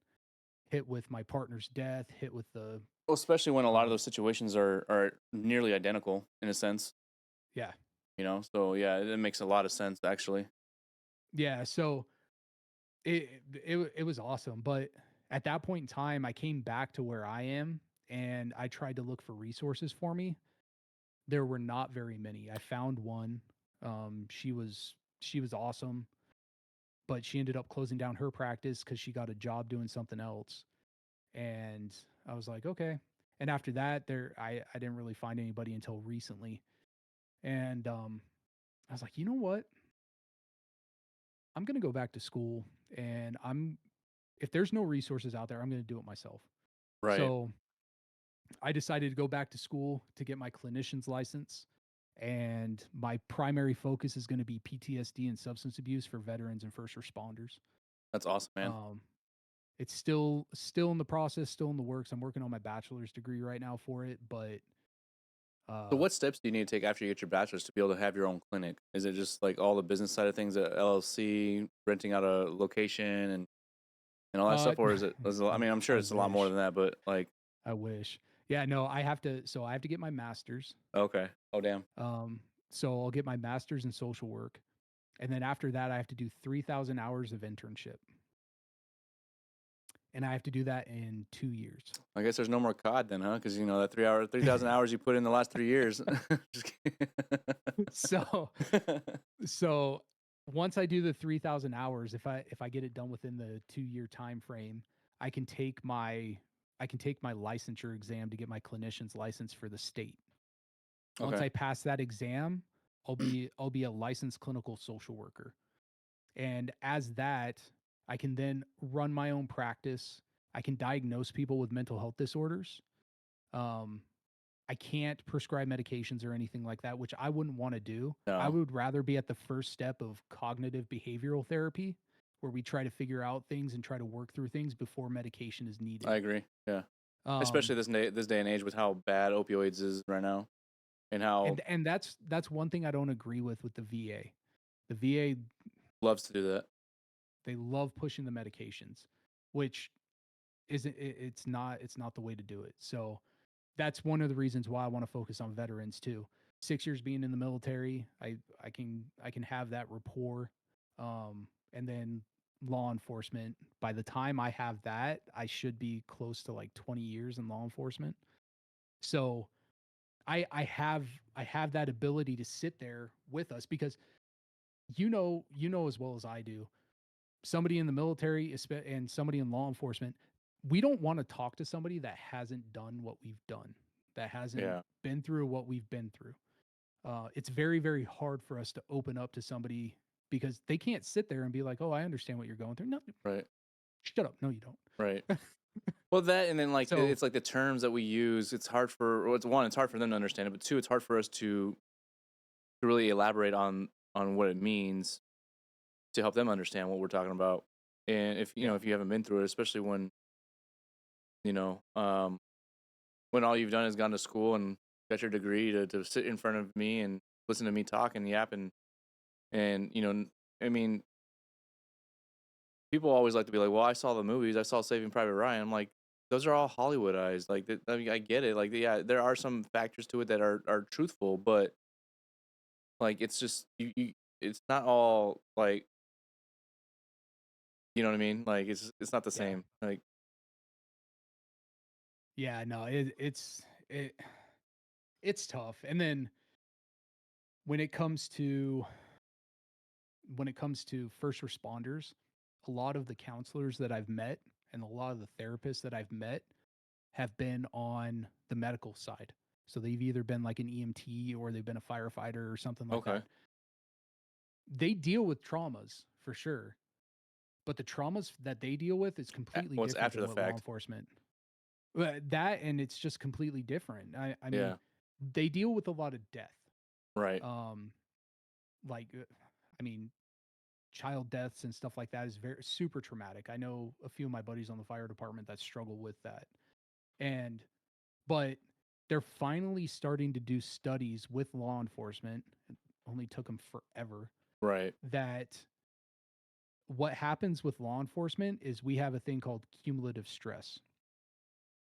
hit with my partner's death, hit with the Well, especially when a lot of um those situations are nearly identical in a sense, yeah, you know. So yeah, it makes a lot of sense actually. yeah. So it was awesome, but at that point in time I came back to where I am, and I tried to look for resources for me. There were not very many. I found one. She was awesome, but she ended up closing down her practice because she got a job doing something else. And I was like, okay. And after that, I didn't really find anybody until recently. And I was like, you know what? I'm gonna go back to school, and I'm if there's no resources out there, I'm gonna do it myself. Right. So I decided to go back to school to get my clinician's license. And my primary focus is going to be PTSD and substance abuse for veterans and first responders. That's awesome, man. Um, it's still in the process, still in the works. I'm working on my bachelor's degree right now for it, but So uh, what steps do you need to take after you get your bachelor's to be able to have your own clinic? Is it just like all the business side of things, LLC, renting out a location and all that uh, stuff, or I mean, I'm sure I it's a lot more wish, than that, but like, I wish. Yeah, no, I have to. So I have to get my master's. okay, oh damn, Um, so I'll get my master's in social work, and then after that, I have to do 3,000 hours of internship, and I have to do that in 2 years. I guess there's no more COD then, huh? Because you know that 3,000 hours you put in the last 3 years. Just kidding. So so once I do the 3,000 hours, if I get it done within the 2 year time frame, I can take my I can take my licensure exam to get my clinician's license for the state. Once Okay, I pass that exam, I'll be a licensed clinical social worker. And as that, I can then run my own practice. I can diagnose people with mental health disorders. Um, I can't prescribe medications or anything like that, which I wouldn't want to do. I no, would rather be at the first step of cognitive behavioral therapy, where we try to figure out things and try to work through things before medication is I needed. agree. Yeah, Um, especially this day and age with how bad opioids is right now, and how and that's one thing I don't agree with the VA. The VA, loves to do that. they love pushing the medications, which isn't it's not the way to do it. So that's one of the reasons why I want to focus on veterans too. 6 years being in the military, I can have that rapport, and then law enforcement. By the time I have that, I should be close to like 20 years in law enforcement. So I have that ability to sit there with us, because you know as well as I do, somebody in the military and somebody in law enforcement, we don't want to talk to somebody that hasn't done what we've done, that hasn't Yeah, been through what we've been through. It's very, very hard for us to open up to somebody, because they can't sit there and be like, "Oh, I understand what you're going through." No, right, shut up. No, you don't. right. Well, that and then like So it's like the terms that we use. It's hard for well, it's one, it's hard for them to understand it, but two, it's hard for us to really elaborate on what it means to help them understand what we're talking about. And if you know yeah, if you haven't been through it, especially you know um, when all you've done is gone to school and got your degree to sit in front of me and listen to me talk and yap and you know I mean people always like to be like, well, I saw the movies, I saw Saving Private Ryan. I'm like, those are all Hollywoodized. Like, I mean, I get it. Like, yeah, there are some factors to it that are truthful, but like, it's just it's not all like, you know what I mean? Like, it's not the yeah, same. Like, yeah. No, it's tough. And then when it comes to when it comes to first responders, a lot of the counselors that I've met and a lot of the therapists that I've met have been on the medical side. So they've either been like an EMT or they've been a firefighter or something like Okay. that. They deal with traumas for sure, but the traumas that they deal with is completely What's different after than the what law fact? enforcement. That and it's just completely different. I mean, Yeah. they deal with a lot of death. Right. Um, like, I mean, child deaths and stuff like that is very super traumatic. I know a few of my buddies on the fire department that struggle with that. And but they're finally starting to do studies with law enforcement. It only took them forever. Right. That what happens with law enforcement is we have a thing called cumulative stress.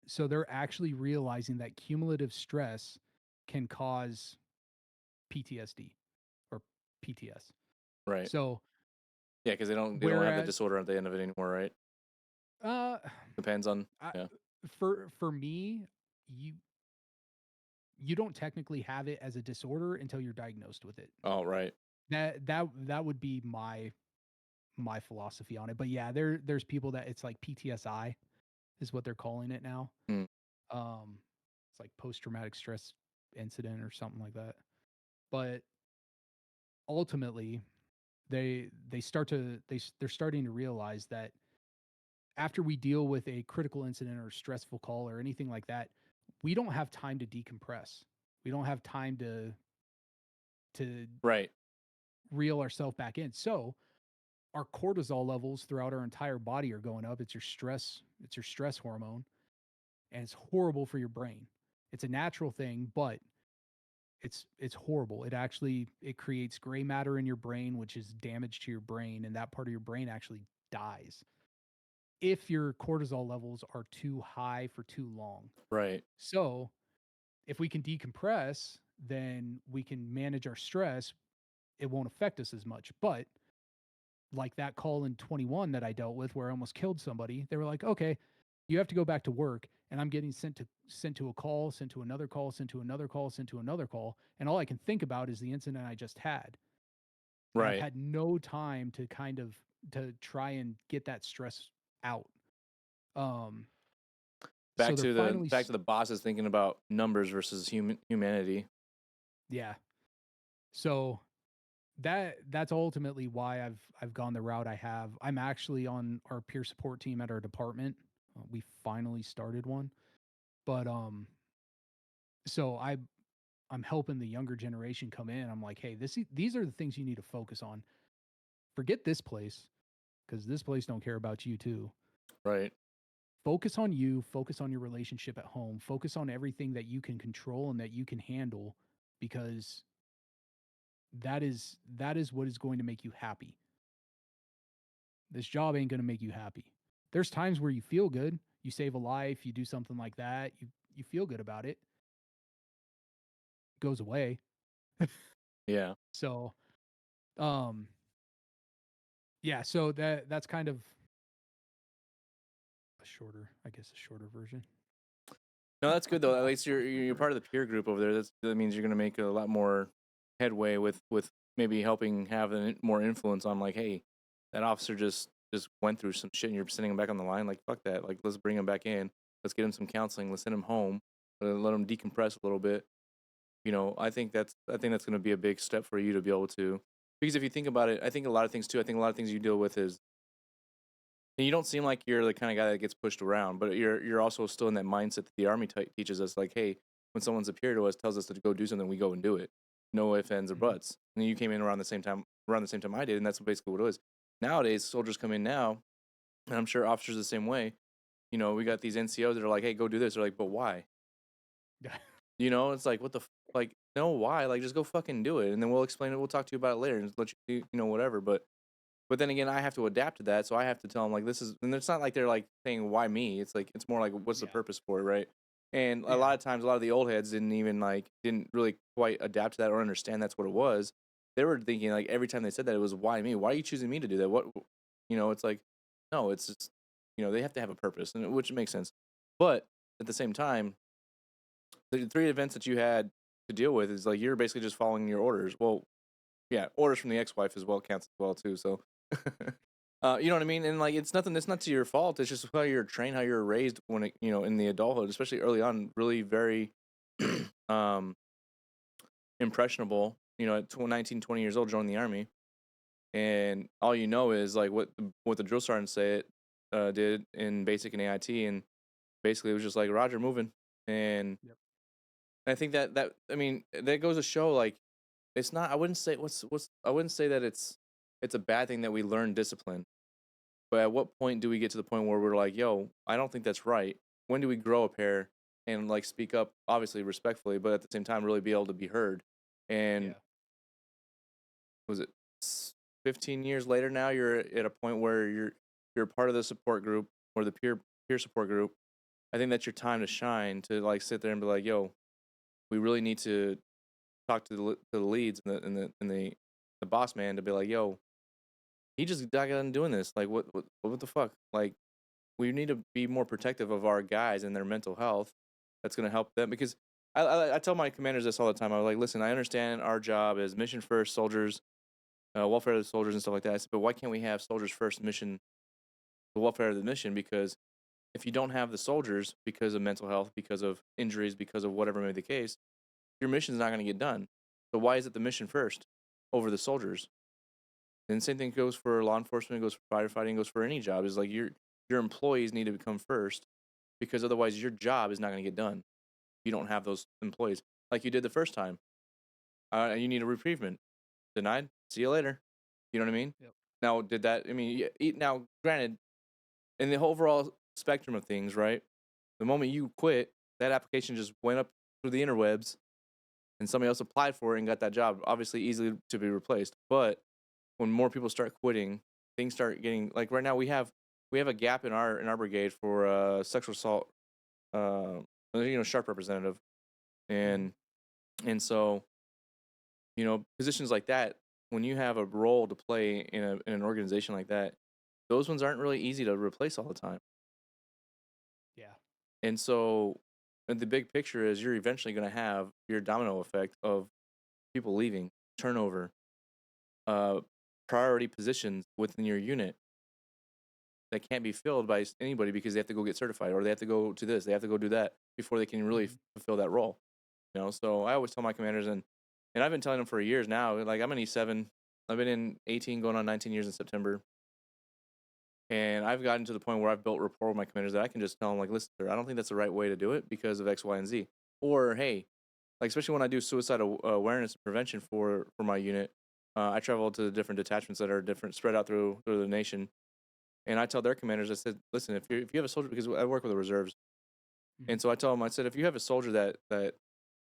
So they're actually realizing that cumulative stress can cause PTSD or PTS. Right. So Yeah, because they don't have the whereas disorder at the end of it anymore, right? uh Depends on. I, Yeah. for me, you you don't technically have it as a disorder until you're diagnosed with it. Oh, right. That would be my philosophy on it. But yeah, there's people that it's like PTSI is what they're calling it now. Mm. Um, it's like post traumatic stress incident or something like that. But ultimately, they're starting to realize that after we deal with a critical incident or stressful call or anything like that, we don't have time to decompress. We don't have time to Right. reel ourselves back in. So our cortisol levels throughout our entire body are going up. It's your stress hormone, and it's horrible for your brain. It's a natural thing, but it's horrible. It creates gray matter in your brain, which is damage to your brain, and that part of your brain actually dies if your cortisol levels are too high for too long. Right. So, if we can decompress, then we can manage our stress. It won't affect us as much. But like that call in 21 that I dealt with where I almost killed somebody, they were like, "Okay, you have to go back to work." And I'm getting sent to a call, sent to another call, sent to another call, sent to another call, and all I can think about is the incident I just had. And I've Right. had no time to to try and get that stress out. Um so Back they're to the finally back to the bosses thinking about numbers versus humanity. yeah. So that's ultimately why I've gone the route I have. I'm actually on our peer support team at our department. We finally started one, but so I'm helping the younger generation come in. I'm like, hey, these are the things you need to focus on. Forget this place because this place don't care about you too. Right. Focus on you. Focus on your relationship at home. Focus on everything that you can control and that you can handle, because that is what is going to make you happy. This job ain't going to make you happy. There's times where you feel good, you save a life, you do something like that, you feel good about it. Goes away. Yeah. So, um yeah, so that's kind of a shorter, I guess a shorter version. No, that's good though. At least you're part of the peer group over there. That means you're gonna make a lot more headway with maybe helping have more influence on like, hey, that officer just went through some shit and you're sending him back on the line. Like, fuck that. Like, let's bring him back in. Let's get him some counseling. Let's send him home. Let him decompress a little bit. I think that's gonna be a big step for you to be able to, because if you think about it, I think a lot of things too. I think a lot of things you deal with is, and you don't seem like you're the kind of guy that gets pushed around, but you're also still in that mindset that the army teaches us. Like, hey, when someone's superior to us, tells us to go do something, we go and do it. No ifs, ands, or Mhm. buts. And you came in around the same time I did, and that's basically what it was. Nowadays, soldiers come in now, and I'm sure officers the same way. We got these NCOs that are like, hey, go do this. They're like, but why? Yeah. It's like, what the like, no, why? Like, just go fucking do it, and then we'll explain it. We'll talk to you about it later, and let you do, whatever. But then again, I have to adapt to that, so I have to tell them like this is, and it's not like they're like saying why me. It's like it's more like what's the Yeah. purpose for it, right? And a Yeah. lot of times, a lot of the old heads didn't really quite adapt to that or understand that's what it was. They were thinking like every time they said that it was why me? Why are you choosing me to do that? It's like no, it's just they have to have a purpose, and which makes sense. But at the same time, the three events that you had to deal with is like you're basically just following your orders. Well, yeah, orders from the ex-wife as well counts as well too. So, You know what I mean? And like, it's nothing. It's not to your fault. It's just how you're trained, how you're raised when it, in the adulthood, especially early on, really very, um, impressionable. At 19, 20 years old, joining the army, and all you know is like what the drill sergeant did in basic and AIT, and basically it was just like Roger moving, and Yep. I think that I mean that goes to show like it's not. I wouldn't say I wouldn't say that it's a bad thing that we learn discipline. But at what point do we get to the point where we're like, yo, I don't think that's right? When do we grow a pair and like speak up, obviously respectfully, but at the same time really be able to be heard? And Yeah. was it 15 years later now you're at a point where you're part of the support group or the peer support group. I think that's your time to shine, to like sit there and be like, yo, we really need to talk to the leads and the boss man to be like, yo, he just got done doing this. Like, what the fuck? Like, we need to be more protective of our guys and their mental health. That's going to help them because I tell my commanders this all the time. I was like, listen, I understand our job is mission first, soldiers, welfare of the soldiers and stuff like that. I said, but why can't we have soldiers first mission, the welfare of the mission? Because if you don't have the soldiers because of mental health, because of injuries, because of whatever may be the case, your mission's not going to get done. So why is it the mission first over the soldiers? And the same thing goes for law enforcement, goes for firefighting, goes for any job. Is like your employees need to become first because otherwise your job is not going to get done. You don't have those employees like you did the first time. You need a reprievement. Denied. See you later. You know what I mean? Yep. Now, did that? I mean, now, granted, in the overall spectrum of things, right? The moment you quit, that application just went up through the interwebs, and somebody else applied for it and got that job. Obviously, easily to be replaced. But when more people start quitting, things start getting like right now we have a gap in our brigade for sexual assault, sharp representative, Mm-hmm. and so positions like that, when you have a role to play in an organization like that, those ones aren't really easy to replace all the time. Yeah. And so the big picture is you're eventually going to have your domino effect of people leaving, turnover, uh, priority positions within your unit that can't be filled by anybody because they have to go get certified or they have to go to this, they have to go do that before they can really Mm-hmm. fulfill that role. So I always tell my commanders, and I've been telling them for years now. Like I'm in E7, I've been in 18, going on 19 years in September, and I've gotten to the point where I've built rapport with my commanders that I can just tell them like, listen, sir, I don't think that's the right way to do it because of X, Y, and Z. Or hey, like especially when I do suicide awareness and prevention for my unit, I travel to the different detachments that are different, spread out through the nation. And I tell their commanders, I said, listen, if you have a soldier, because I work with the reserves, Mm-hmm. and so I tell them, I said, if you have a soldier that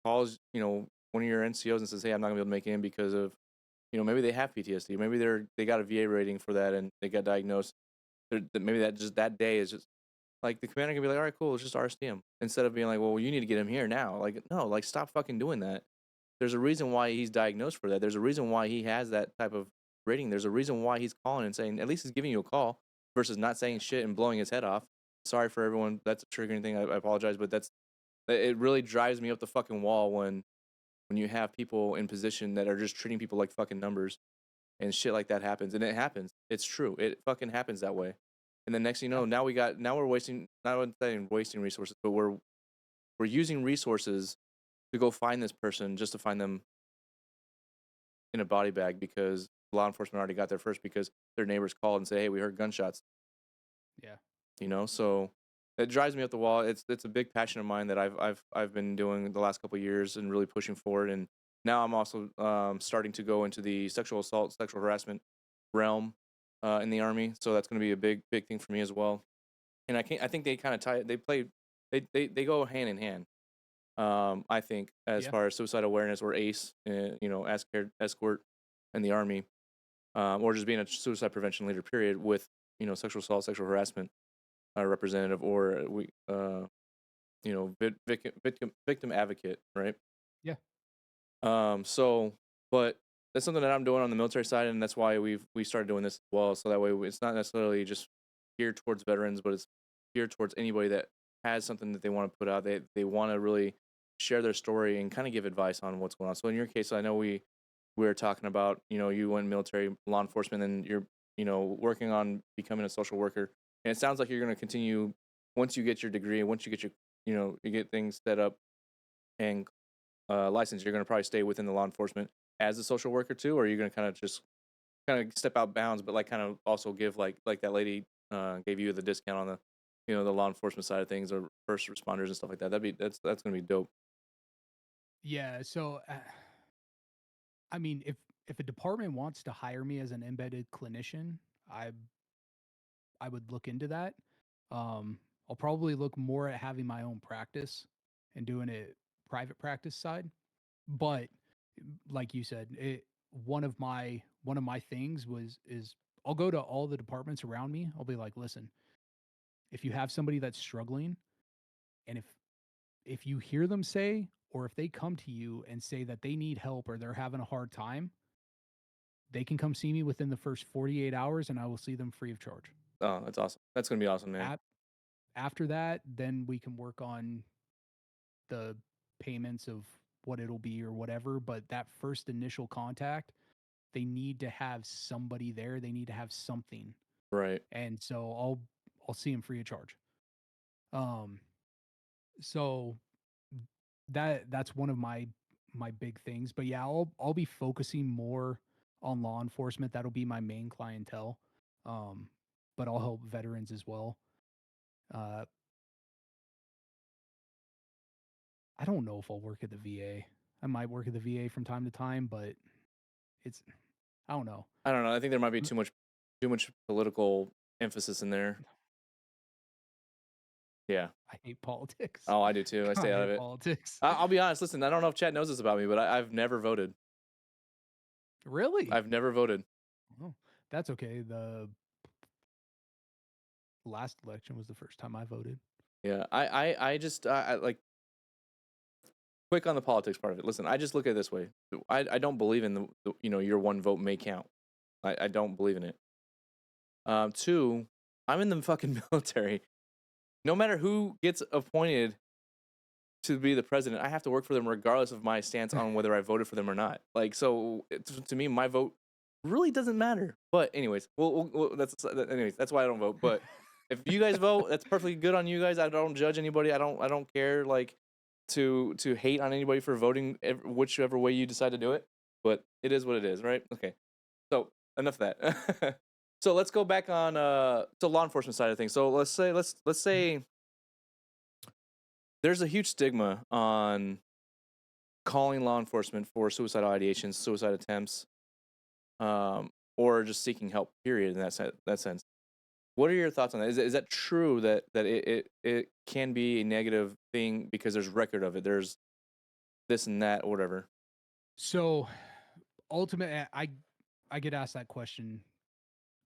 calls, one of your NCOs and says, hey, I'm not gonna be able to make it in because of, maybe they have PTSD, maybe they got a VA rating for that and they got diagnosed. Maybe that just that day is just like the commander can be like, all right, cool, it's just RSTM, instead of being like, well, you need to get him here now. Like, no, like stop fucking doing that. There's a reason why he's diagnosed for that. There's a reason why he has that type of rating. There's a reason why he's calling and saying, at least he's giving you a call versus not saying Yeah. shit and blowing his head off. Sorry for everyone. That's a triggering thing. I apologize, but it really drives me up the fucking wall when you have people in position that are just treating people like fucking numbers and shit like that happens. And it happens. It's true. It fucking happens that way. And then next thing you Yeah. know, now we're wasting, not saying wasting resources, but we're using resources to go find this person just to find them in a body bag because law enforcement already got there first because their neighbors called and say, hey, we heard gunshots. Yeah. So it drives me up the wall. It's a big passion of mine that I've been doing the last couple of years and really pushing forward. And now I'm also starting to go into the sexual assault, sexual harassment realm in the Army. So that's going to be a big thing for me as well. And I think they kind of they go hand in hand. I think as Yeah. far as suicide awareness or ACE, escort in the Army, or just being a suicide prevention leader, period, with sexual assault, sexual harassment representative, or victim advocate, right? Yeah. So, but that's something that I'm doing on the military side, and that's why we started doing this as well. So that way, it's not necessarily just geared towards veterans, but it's geared towards anybody that has something that they want to put out. They want to really share their story and kind of give advice on what's going on. So in your case, I know we were talking about you went military law enforcement, and working on becoming a social worker. And it sounds like you're going to continue once you get your degree, once you get you get things set up and licensed, you're going to probably stay within the law enforcement as a social worker too, or are you going to kind of step out bounds, but like kind of also give like that lady gave you the discount on the the law enforcement side of things or first responders and stuff like that. That's gonna be dope. Yeah. So, I mean, if a department wants to hire me as an embedded clinician, I I would look into that. Um, I'll probably look more at having my own practice and doing it private practice side. But like you said, one of my things is I'll go to all the departments around me. I'll be like, listen, if you have somebody that's struggling, and if you hear them say, or if they come to you and say that they need help or they're having a hard time, they can come see me within the first 48 hours and I will see them free of charge. Oh, that's awesome. That's gonna be awesome, man. At, After that, then we can work on the payments of what it'll be or whatever. But that first initial contact, they need to have somebody there. They need to have something. Right. And so I'll see them free of charge. Um, so that's one of my big things. But yeah, I'll be focusing more on law enforcement. That'll be my main clientele. Um, but I'll help veterans as well. Uh, I don't know if I'll work at the VA. I might work at the VA from time to time, but it's I don't know. I don't know. I think there might be too much political emphasis in there. Yeah. I hate politics. Oh, I do too. I I stay out of hate it. politics. I'll be honest. Listen, I don't know if Chad knows this about me, but I've never voted. Really? I've never voted. Oh, that's okay. The last election was the first time I voted. Yeah. I just I like quick on the politics part of it. Listen, I just look at it this way. I don't believe in your one vote may count. I don't believe in it. Two, I'm in the fucking military. No matter who gets appointed to be the president, I have to work for them regardless of my stance on whether I voted for them or not. Like, so to me, my vote really doesn't matter. But anyways, anyways, that's why I don't vote. But if you guys vote, that's perfectly good on you guys. I don't judge anybody. I don't care like to hate on anybody for voting whichever way you decide to do it. But it is what it is, right? Okay. So enough of that. So let's go back on to law enforcement side of things. So let's say there's a huge stigma on calling law enforcement for suicidal ideations, suicide attempts, or just seeking help. Period. In that sense, what are your thoughts on that? Is that true that it can be a negative thing because there's record of it? There's this and that or whatever. So, ultimately, I get asked that question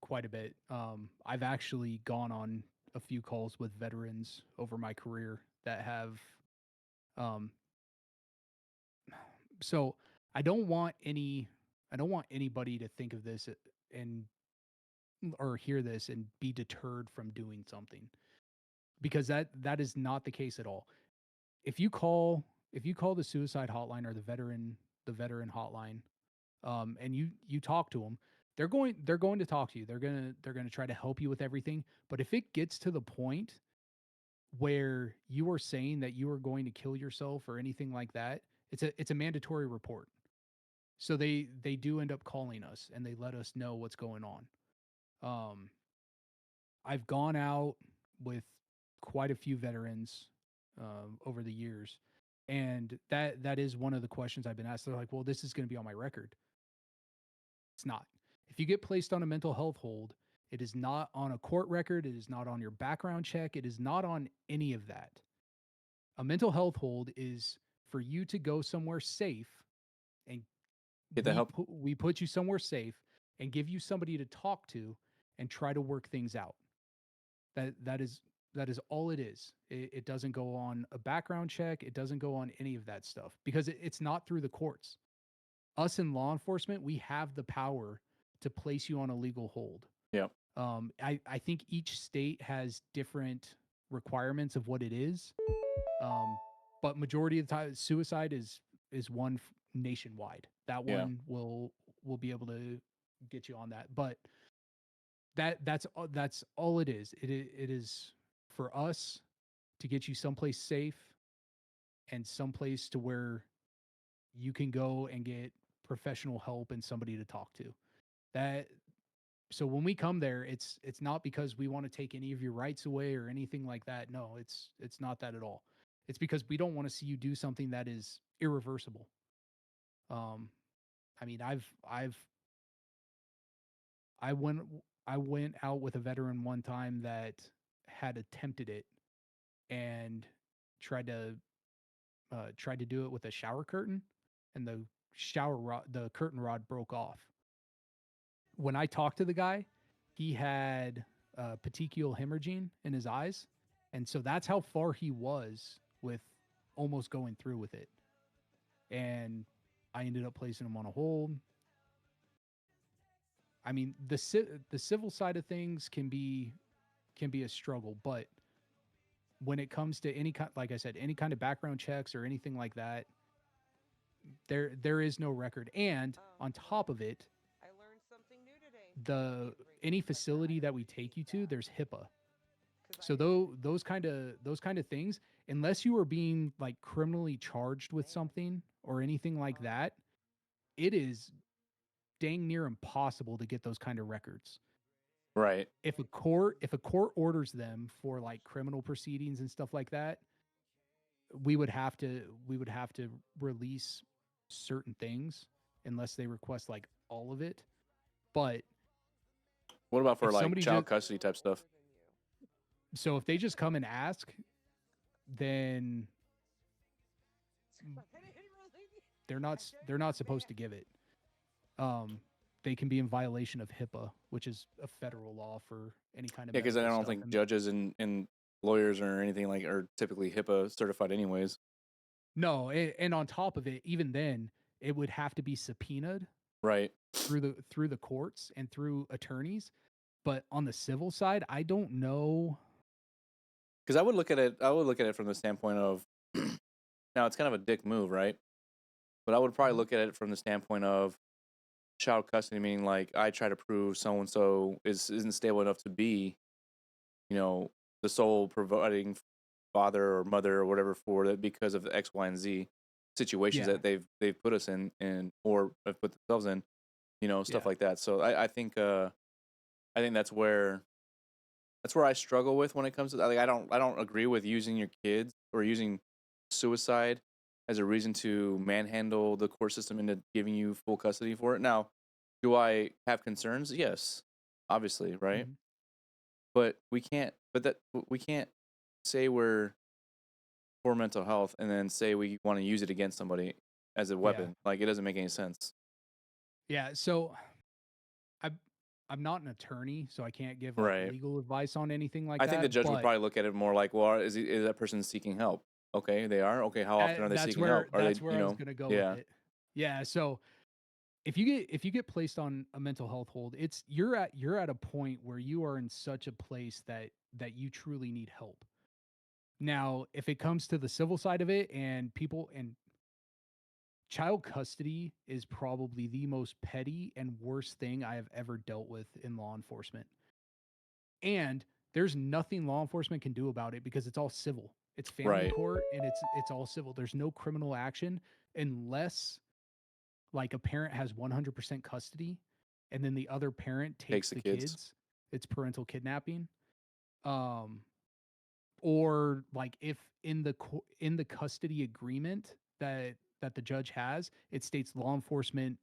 quite a bit. I've actually gone on a few calls with veterans over my career that have. Um, so I don't want anybody to think of this and or hear this and be deterred from doing something, because that is not the case at all. If you call the suicide hotline or the veteran hotline, and you talk to them, they're going to talk to you. They're going to try to help you with everything. But if it gets to the point where you are saying that you are going to kill yourself or anything like that, it's a mandatory report. So they do end up calling us and they let us know what's going on. Um, I've gone out with quite a few veterans over the years, and that is one of the questions I've been asked. They're like, "Well, this is going to be on my record." It's not. If you get placed on a mental health hold, it is not on a court record. It is not on your background check. It is not on any of that. A mental health hold is for you to go somewhere safe, and Get the help. we put you somewhere safe and give you somebody to talk to and try to work things out. That is all it is. It doesn't go on a background check. It doesn't go on any of that stuff because it's not through the courts. Us in law enforcement, we have the power to place you on a legal hold. Yeah. I think each state has different requirements of what it is. But majority of the time, suicide is one nationwide. That Yeah. one will be able to get you on that. But That's all it is. It is for us to get you someplace safe and someplace to where you can go and get professional help and somebody to talk to. That so when we come there, it's not because we want to take any of your rights away or anything like that. No, it's not that at all. It's because we don't want to see you do something that is irreversible. Um, I mean, I went I went out with a veteran one time that had attempted it and tried to tried to do it with a shower curtain, and the curtain rod broke off. When I talked to the guy, he had petechial hemorrhaging in his eyes, and so that's how far he was with almost going through with it. And I ended up placing him on a hold. I mean, the civil side of things can be a struggle, but when it comes to any kind, like I said, any kind of background checks or anything like that, there is no record. And on top of it, I learned something new today. the any facility that we take you to, there's HIPAA. So Because those kind of things, unless you are being like criminally charged with something or anything like that, it is dang near impossible to get those kind of records. Right. If a court orders them for like criminal proceedings and stuff like that, we would have to release certain things unless they request like all of it. But What about for if like somebody child just custody type stuff? so if they just come and ask, then they're not supposed to give it. Um, they can be in violation of HIPAA, which is a federal law for any kind of Yeah, because I medical don't stuff. think judges and lawyers or anything like are typically HIPAA certified anyways. No, and on top of it, even then, it would have to be subpoenaed Right. through the courts and through attorneys. But on the civil side, I don't know. Because I would look at it. I would look at it from the standpoint of now it's kind of a dick move, right? But I would probably Mhm. look at it from the standpoint of child custody, meaning like I try to prove so and so isn't stable enough to be, you know, the sole providing father or mother or whatever for it because of the X, Y, and Z situations Yeah, that they've put us in and or have put themselves in, stuff yeah, like that. So I think that's where I struggle with when it comes to like I don't agree with using your kids or using suicide as a reason to manhandle the court system into giving you full custody for it. Now, do I have concerns? Yes, obviously, right? mhm, But we can't say we're for mental health and then say we want to use it against somebody as a yeah, weapon. Like it doesn't make any sense. yeah. So I'm I'm not an attorney, so I can't give like Right. legal advice on anything like I think the that. judge would But probably look at it more like, well, is that person seeking help? Okay, they are. Okay, how often are they seeking help? Are they, that's where I was gonna go with yeah, it. Yeah. So if you get placed on a mental health hold, it's you're at a point where you are in such a place that you truly need help. Now, if it comes to the civil side of it and people and child custody is probably the most petty and worst thing I have ever dealt with in law enforcement. And there's nothing law enforcement can do about it because it's all civil. It's family right. court and it's all civil. There's no criminal action unless like a parent has 100% custody and then the other parent Takes takes the the kids. kids. It's parental kidnapping. Um or like if in the custody agreement that the judge has, it states law enforcement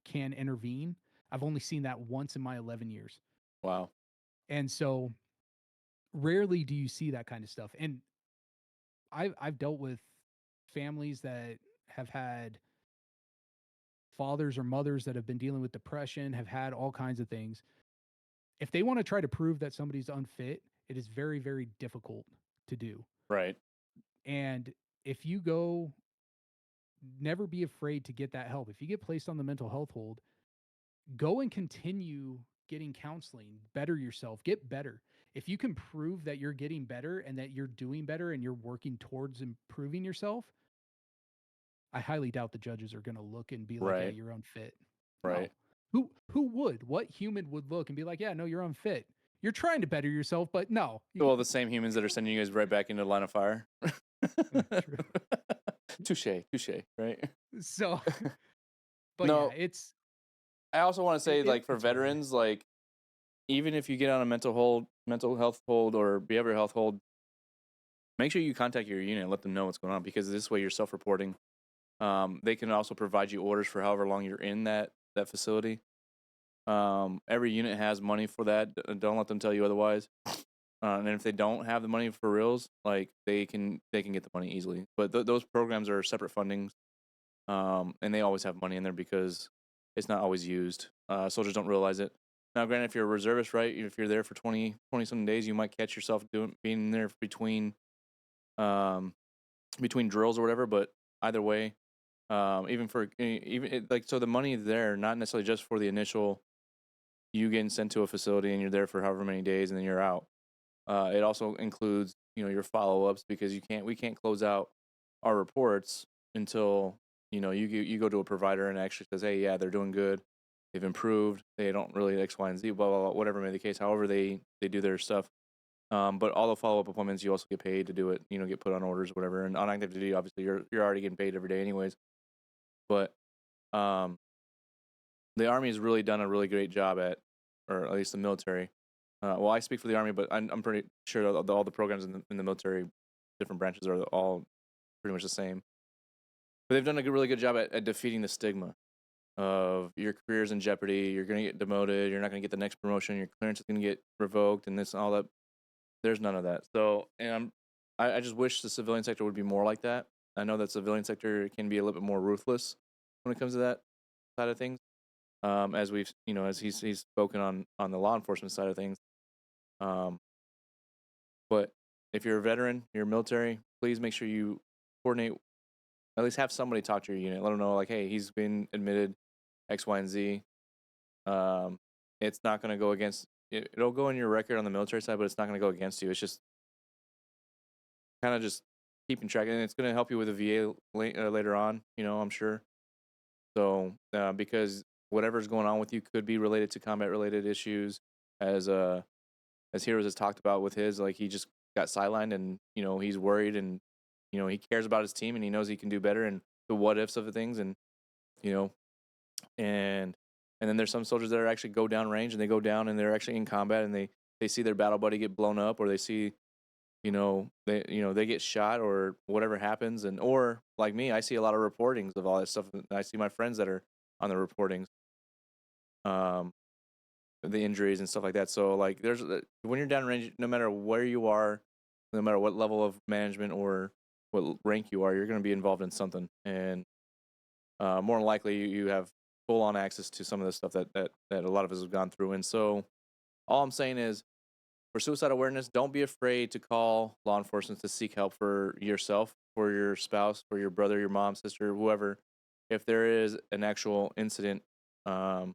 can intervene. I've only seen that once in my 11 years. Wow. And so rarely do you see that kind of stuff. And I've dealt with families that have had fathers or mothers that have been dealing with depression, have had all kinds of things. If they want to try to prove that somebody's unfit, it is very, very difficult to do. Right. And if you go, never be afraid to get that help. If you get placed on the mental health hold, go and continue getting counseling, better yourself, get better. If you can prove that you're getting better and that you're doing better and you're working towards improving yourself, I highly doubt the judges are going to look and be like, yeah, Right. you're unfit. Right. No. Who would? What human would look and be like, yeah, no, you're unfit. You're trying to better yourself, but no. Well, the same humans that are sending you guys right back into the line of fire. True. Touche, right? So, but No, yeah, it's I also want to say, like, for it's weird. veterans, like, even if you get on a mental health hold or behavioral health hold, make sure you contact your unit and let them know what's going on, because this way you're self-reporting. They can also provide you orders for however long you're in that facility. Every unit has money for that. Don't let them tell you otherwise. And if they don't have the money for reals, like, they can get the money easily. But those programs are separate fundings, and they always have money in there because it's not always used. Soldiers don't realize it. Now, granted, if you're a reservist, right, if you're there for 20 some days, you might catch yourself being there between drills or whatever. But either way, so the money there, not necessarily just for the initial you getting sent to a facility and you're there for however many days and then you're out. It also includes, your follow-ups, because we can't close out our reports until, you go to a provider and actually says, hey, yeah, they're doing good. They've improved. They don't really X, Y, and Z, blah, blah, blah, whatever may be the case. However they do their stuff. But all the follow-up appointments, you also get paid to do it, get put on orders or whatever. And on active duty, obviously, you're already getting paid every day anyways. But um, the Army has really done a really great job or at least the military. Well, I speak for the Army, but I'm pretty sure all the programs in the military, different branches, are all pretty much the same. But they've done a really good job at defeating the stigma of your career's in jeopardy, you're going to get demoted, you're not going to get the next promotion, your clearance is going to get revoked, and this and all that. There's none of that. So, and I just wish the civilian sector would be more like that. I know that civilian sector can be a little bit more ruthless when it comes to that side of things. As we've, as he's spoken on the law enforcement side of things. But if you're a veteran, you're military, please make sure you coordinate, at least have somebody talk to your unit. Let them know, like, hey, he's been admitted X, Y, and Z. It's not going to go against, it'll go in your record on the military side, but it's not going to go against you. It's just kind of just keeping track. And it's going to help you with the VA later on, I'm sure. So, because whatever's going on with you could be related to combat-related issues, as Heroes has talked about with his, like, he just got sidelined, and he's worried, and he cares about his team, and he knows he can do better, and the what ifs of the things, and and then there's some soldiers that are actually go down range, and they go down and they're actually in combat, and they see their battle buddy get blown up, or they see they get shot or whatever happens, and or like me, I see a lot of reportings of all that stuff, and I see my friends that are on the reportings, the injuries and stuff like that. So, like, when you're down range, no matter where you are, no matter what level of management or what rank you are, you're going to be involved in something, and more than likely you have full on access to some of the stuff that a lot of us have gone through. And so, all I'm saying is, for suicide awareness, don't be afraid to call law enforcement to seek help for yourself, for your spouse, for your brother, your mom, sister, whoever. If there is an actual incident, or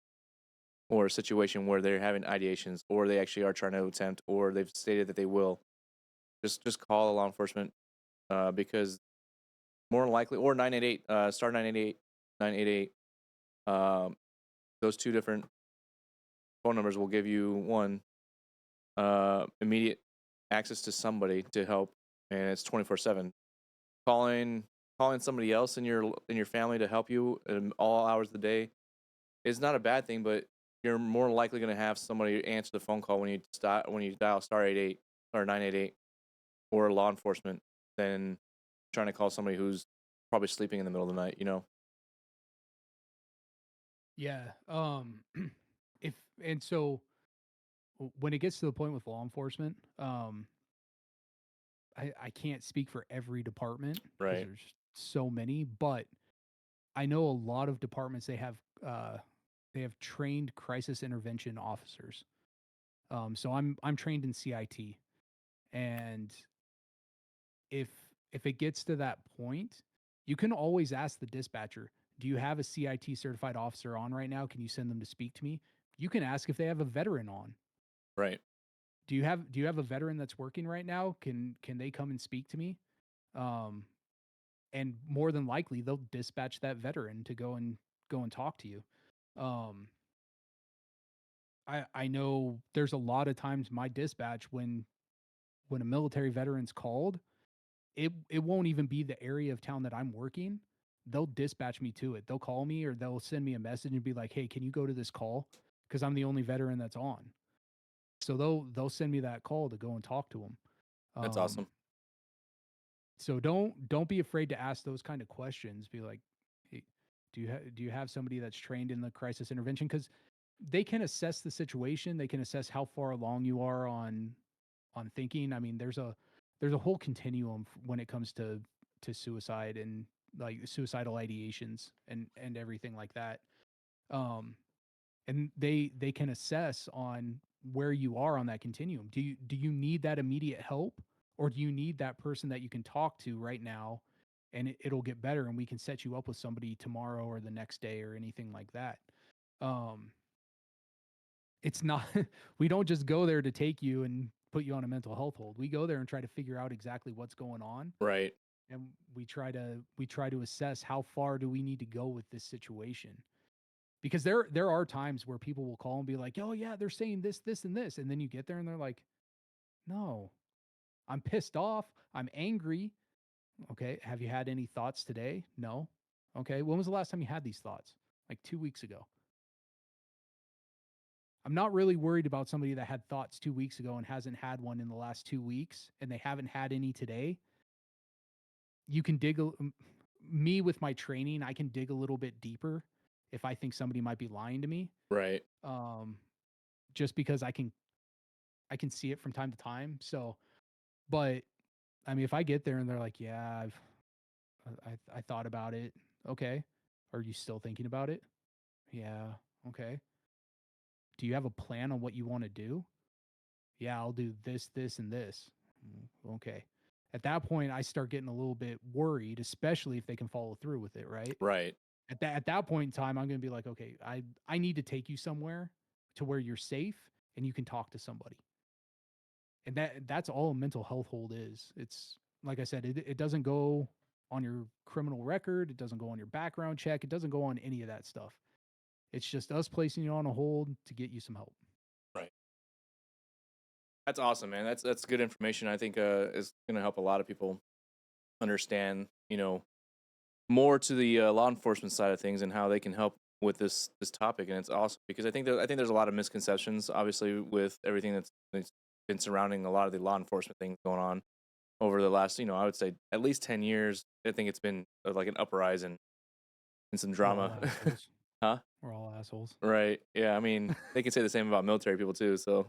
a situation where they're having ideations, or they actually are trying to attempt, or they've stated that they will, just call law enforcement, because more than likely, or 988, star 988, those two different phone numbers will give you one immediate access to somebody to help, and it's 24/7. Calling somebody else in your family to help you in all hours of the day is not a bad thing, but you're more likely going to have somebody answer the phone call when you dial star 88 or 988 or law enforcement than trying to call somebody who's probably sleeping in the middle of the night. Yeah. If and so when it gets to the point with law enforcement, I can't speak for every department because Right. there's so many, but I know a lot of departments they have trained crisis intervention officers. So I'm trained in CIT, and if it gets to that point, you can always ask the dispatcher, "Do you have a CIT certified officer on right now? Can you send them to speak to me?" You can ask if they have a veteran on. Right. Do you have a veteran that's working right now? Can they come and speak to me? Um, and more than likely they'll dispatch that veteran to go and talk to you. Um, I know there's a lot of times my dispatch when a military veteran's called, it won't even be the area of town that I'm working. They'll dispatch me to it. They'll call me or they'll send me a message and be like, "Hey, can you go to this call?" Because I'm the only veteran that's on. So they'll send me that call to go and talk to them. That's awesome. So don't be afraid to ask those kind of questions. Be like, hey, do you have somebody that's trained in the crisis intervention? Because they can assess the situation. They can assess how far along you are on thinking. I mean, there's a whole continuum when it comes to suicide and like suicidal ideations and everything like that. Um, and they can assess on where you are on that continuum. Do you need that immediate help, or do you need that person that you can talk to right now, and it'll get better, and we can set you up with somebody tomorrow or the next day or anything like that. Um, it's not we don't just go there to take you and put you on a mental health hold. We go there and try to figure out exactly what's going on, Right. and we try to assess how far do we need to go with this situation. Because there are times where people will call and be like, "Oh yeah, they're saying this, this, and this," and then you get there and they're like, "No, I'm pissed off. I'm angry." Okay, have you had any thoughts today? No. Okay, when was the last time you had these thoughts? Like 2 weeks ago. I'm not really worried about somebody that had thoughts 2 weeks ago and hasn't had one in the last 2 weeks, and they haven't had any today. You can me with my training, I can dig a little bit deeper if I think somebody might be lying to me. Right. Um, just because I can see it from time to time. So, but I mean, if I get there and they're like, "Yeah, I thought about it." Okay. Are you still thinking about it? Yeah. Okay. Do you have a plan on what you want to do? Yeah, I'll do this, this, and this. Okay. At that point, I start getting a little bit worried, especially if they can follow through with it, right? Right. At that point in time, I'm going to be like, okay, I need to take you somewhere to where you're safe and you can talk to somebody. And that's all a mental health hold is. It's like I said, it doesn't go on your criminal record, it doesn't go on your background check, it doesn't go on any of that stuff. It's just us placing you on a hold to get you some help. Right. That's awesome, man. That's good information. I think is going to help a lot of people understand, more to the law enforcement side of things and how they can help with this topic. And it's awesome because I think there's a lot of misconceptions, obviously, with everything that's been surrounding a lot of the law enforcement things going on over the last, I would say at least 10 years. I think it's been like an uprise and some We're all drama. assholes. Huh? We're all assholes. Right. Yeah. I mean, they can say the same about military people too. So,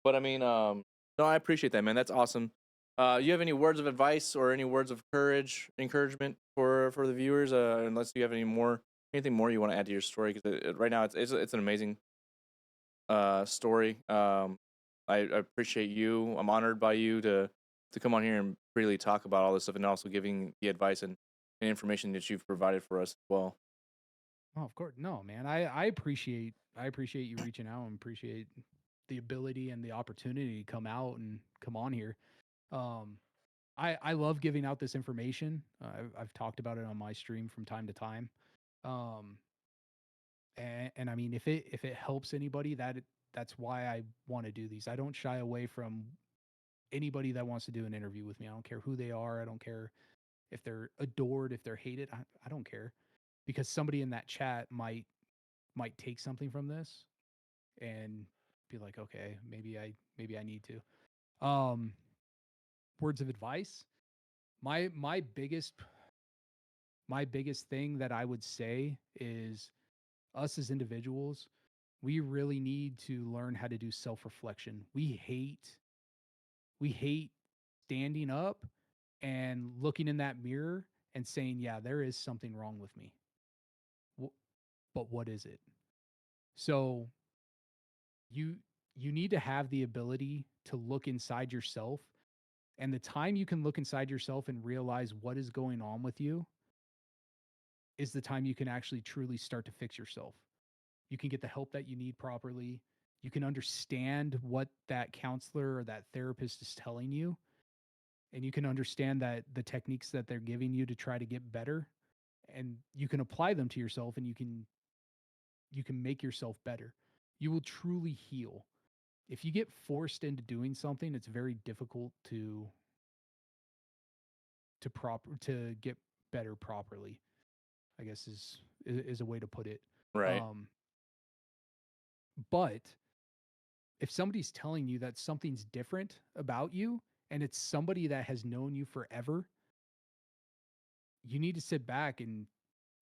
but I mean, no, I appreciate that, man. That's awesome. You have any words of advice or any words of encouragement for the viewers? Unless you have anything more you want to add to your story, because right now it's an amazing story. I appreciate you. I'm honored by you to come on here and freely talk about all this stuff, and also giving the advice and information that you've provided for us as well. Oh, of course. No, man. I appreciate you reaching out and appreciate the ability and the opportunity to come out and come on here. Um, I love giving out this information. I've talked about it on my stream from time to time. Um, and I mean, if it helps anybody, that's why I want to do these. I don't shy away from anybody that wants to do an interview with me. I don't care who they are. I don't care if they're adored, if they're hated. I don't care, because somebody in that chat might take something from this and be like, okay, maybe I need to. Words of advice. My my biggest my biggest thing that I would say is, us as individuals, we really need to learn how to do self-reflection. We hate standing up and looking in that mirror and saying, "Yeah, there is something wrong with me." But what is it? So, you you need to have the ability to look inside yourself, and the time you can look inside yourself and realize what is going on with you is the time you can actually truly start to fix yourself. You can get the help that you need properly. You can understand what that counselor or that therapist is telling you, and you can understand that the techniques that they're giving you to try to get better, and you can apply them to yourself, and make yourself better. You will truly heal. If you get forced into doing something, it's very difficult to get better properly, I guess is a way to put it. Right. But if somebody's telling you that something's different about you and it's somebody that has known you forever, you need to sit back and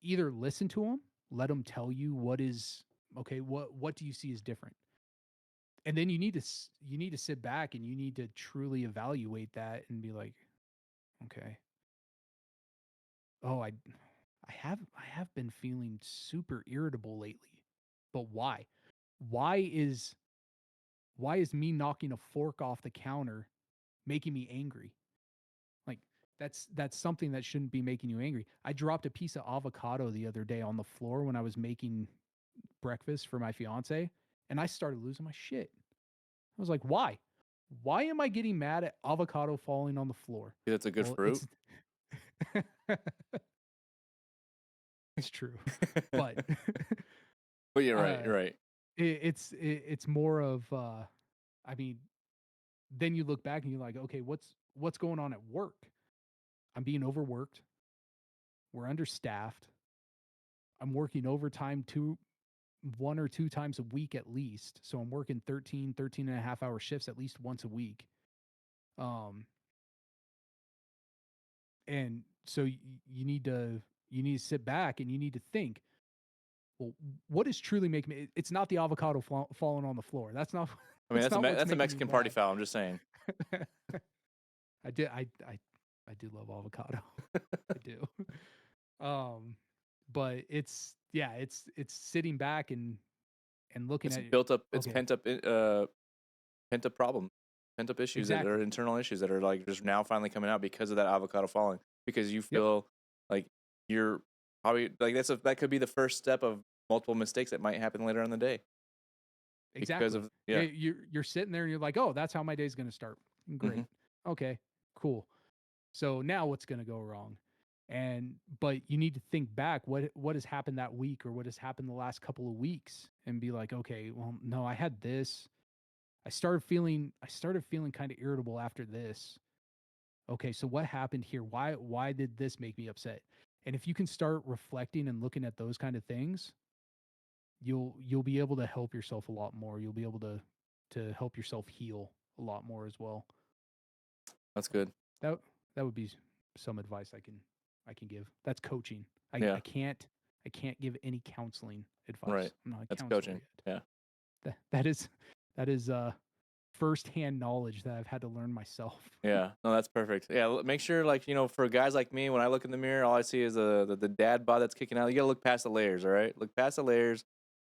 either listen to them, let them tell you what is okay, what do you see as different? And then you need to sit back and you need to truly evaluate that and be like, okay, oh, I have been feeling super irritable lately. But why? Why is me knocking a fork off the counter making me angry? Like that's something that shouldn't be making you angry. I dropped a piece of avocado the other day on the floor when I was making breakfast for my fiance, and I started losing my shit. I was like, "Why? Why am I getting mad at avocado falling on the floor?" It's a good Well, fruit. it's true, but But you're right. You're right. it's more of I mean, then you look back and you're like, okay, what's going on at work? I'm being overworked. We're understaffed. I'm working overtime 1 or 2 times a week at least. So I'm working 13 and a half hour shifts at least once a week. And so you need to sit back and you need to think, well, what is truly making me? It's not the avocado falling on the floor. That's not. I mean, That's not what's that's a making Mexican me party mad. foul. I'm just saying. I do love avocado. I do. But it's sitting back and looking It's at it. built up. It's Okay, pent up problem, pent up issues that are exactly. internal issues that are like just now finally coming out because of that avocado falling. Because you Yep, feel like you're probably like that could be the first step of multiple mistakes that might happen later in the day because exactly. of yeah. You're sitting there and you're like, oh, that's how my day's gonna start. Hmm. Great. Okay, cool. So now what's gonna go wrong? But you need to think back what has happened that week or what has happened the last couple of weeks and be like, okay, well, no, I had this. I started feeling kind of irritable after this. Okay, so what happened here? Why did this make me upset? And if you can start reflecting and looking at those kind of things, you'll be able to help yourself a lot more. You'll be able to help yourself heal a lot more as well. That's So good. that that would be some advice I can give. That's coaching. Yeah. I can't give any counseling Right. advice. I'm not a That's counselor coaching. yet. Yeah. That is firsthand knowledge that I've had to learn myself. Yeah, no, that's perfect. Yeah, make sure, like, for guys like me, when I look in the mirror, all I see is the dad bod that's kicking out. You gotta look past the layers, all right? Look past the layers,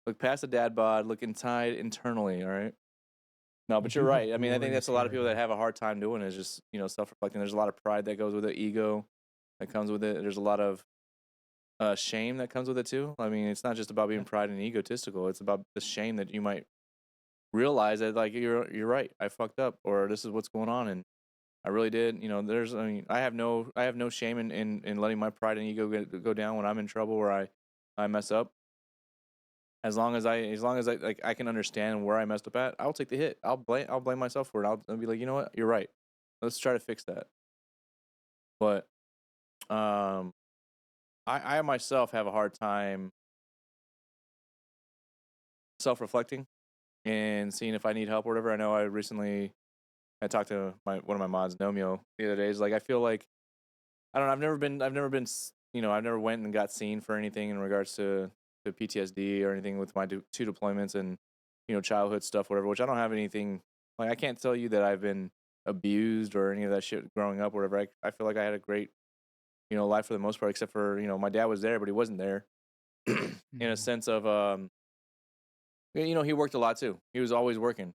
look past the dad bod, look inside internally, all right? No, You but you're do have right. I mean, I think that's glorious a lot of hair people that though. have a hard time doing is just, self-reflecting. There's a lot of pride that goes with it, ego that comes with it. There's a lot of shame that comes with it too. I mean, it's not just about being Yeah. pride and egotistical. It's about the shame that you might realize that, like, you're right. I fucked up, or this is what's going on, and I really did. I have no shame in letting my pride and ego go down when I'm in trouble or I mess up. As long as I like I can understand where I messed up at, I'll take the hit. I'll blame myself for it. I'll be like, you know what, you're right. Let's try to fix that. But um, I myself have a hard time self reflecting and seeing if I need help or whatever. I know I talked to one of my mods, Nomeo, the other day. He's like, I feel like I don't know. I've never been, I've never went and got seen for anything in regards to PTSD or anything with my two deployments and, childhood stuff, whatever, which I don't have anything, like, I can't tell you that I've been abused or any of that shit growing up, or whatever. I feel like I had a great, life for the most part, except for, my dad was there, but he wasn't there in a Mm. sense of, he worked a lot too. He was always working.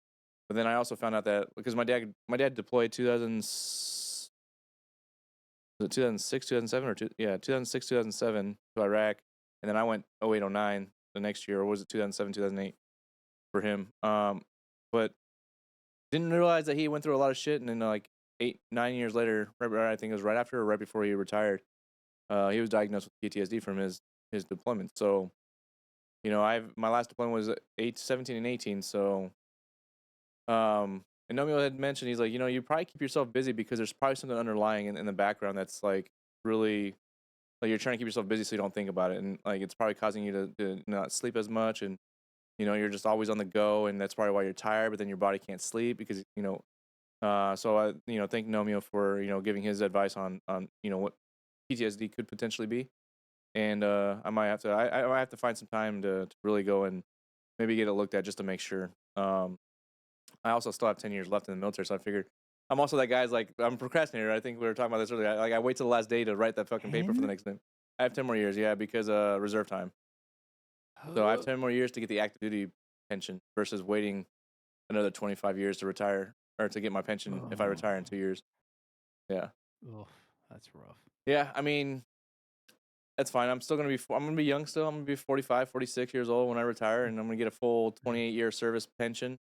But then I also found out that because my dad deployed 2006, 2007, 2006, 2007 to Iraq, and then I went 08, 09 the next year, or was it 2007, 2008 for him? But didn't realize that he went through a lot of shit, and then like 8, 9 years later, I think it was right after or right before he retired, he was diagnosed with PTSD from his deployment. So my last deployment was 17 and 18, so and Nomio had mentioned, he's like, you probably keep yourself busy because there's probably something underlying in the background that's like really like you're trying to keep yourself busy so you don't think about it, and like it's probably causing you to not sleep as much, and you're just always on the go, and that's probably why you're tired, but then your body can't sleep because so I thank Nomio for giving his advice on what PTSD could potentially be, and I might have to I might have to find some time to really go and maybe get it looked at just to make sure. I also still have 10 years left in the military, so I figured I'm also that guy's like I'm a procrastinator. I think we were talking about this earlier. I wait till the last day to write that fucking paper for the 10? next day. I have 10 more years, yeah, because reserve time. So I have 10 more years to get the active duty pension versus waiting another 25 years to retire or to get my pension if I retire in 2 years. Yeah. Ugh, that's rough. Yeah, I mean, that's fine. I'm still going to be I'm going to be young still. I'm going to be 45, 46 years old when I retire, and I'm going to get a full 28-year service pension.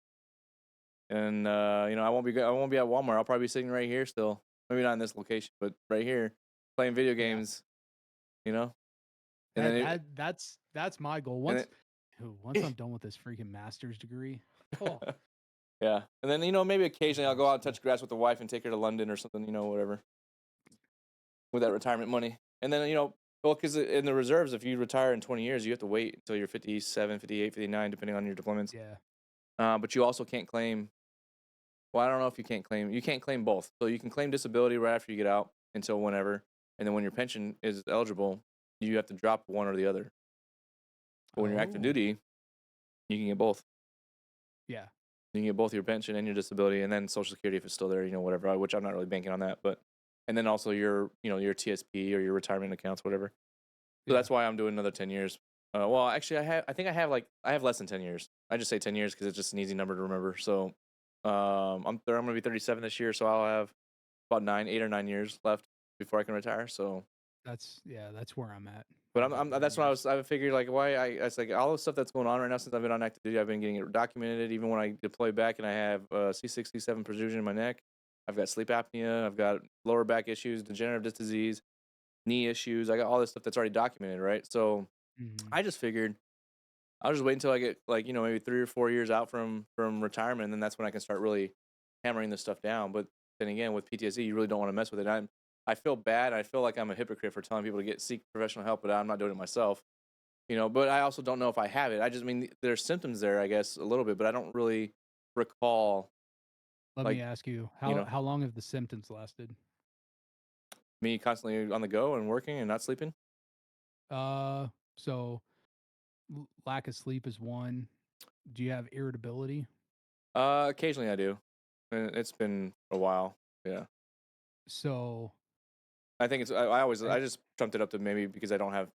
And I won't be at Walmart. I'll probably be sitting right here still. Maybe not in this location, but right here playing video games, you know? And then That's my goal. and Once I'm done with this freaking master's degree. Oh, yeah. And then, maybe occasionally I'll go out and touch grass with the wife and take her to London or something, whatever. With that retirement money. And then, well, because in the reserves, if you retire in 20 years, you have to wait until you're 57, 58, 59, depending on your deployments. yeah. But you also can't claim, well, I don't know if you can't claim both. So you can claim disability right after you get out until whenever. And then when your pension is eligible, you have to drop one or the other. But when you're active Oh. duty, you can get both. Yeah. You can get both your pension and your disability, and then Social Security if it's still there, whatever. Which I'm not really banking on that, but and then also your TSP or your retirement accounts, whatever. So that's why I'm doing another 10 years. Well, actually, I have less than 10 years. I just say 10 years because it's just an easy number to remember. So, I'm going to be 37 this year, so I'll have about 8 or 9 years left before I can retire. So, That's where I'm at. but About I'm 9 that's what years. I figured like why it's like all the stuff that's going on right now since I've been on active duty, I've been getting it documented. Even when I deploy back and I have C6, C7 protrusion in my neck, I've got sleep apnea, I've got lower back issues, degenerative disc disease, knee issues. I got all this stuff that's already documented, right? So Mhm. I just figured I'll just wait until I get like maybe 3 or 4 years out from retirement, and then that's when I can start really hammering this stuff down. But then again, with PTSD, you really don't want to mess with it. I feel bad. I feel like I'm a hypocrite for telling people to seek professional help, but I'm not doing it myself. But I also don't know if I have it. I just mean there's symptoms there, I guess, a little bit, but I don't really recall Let like me ask you, you know how long have the symptoms lasted? me constantly on the go and working and not sleeping. So lack of sleep is one. Do you have irritability? Occasionally I do. And it's been a while. Yeah. So I think it's I just trumped it up to maybe because I don't have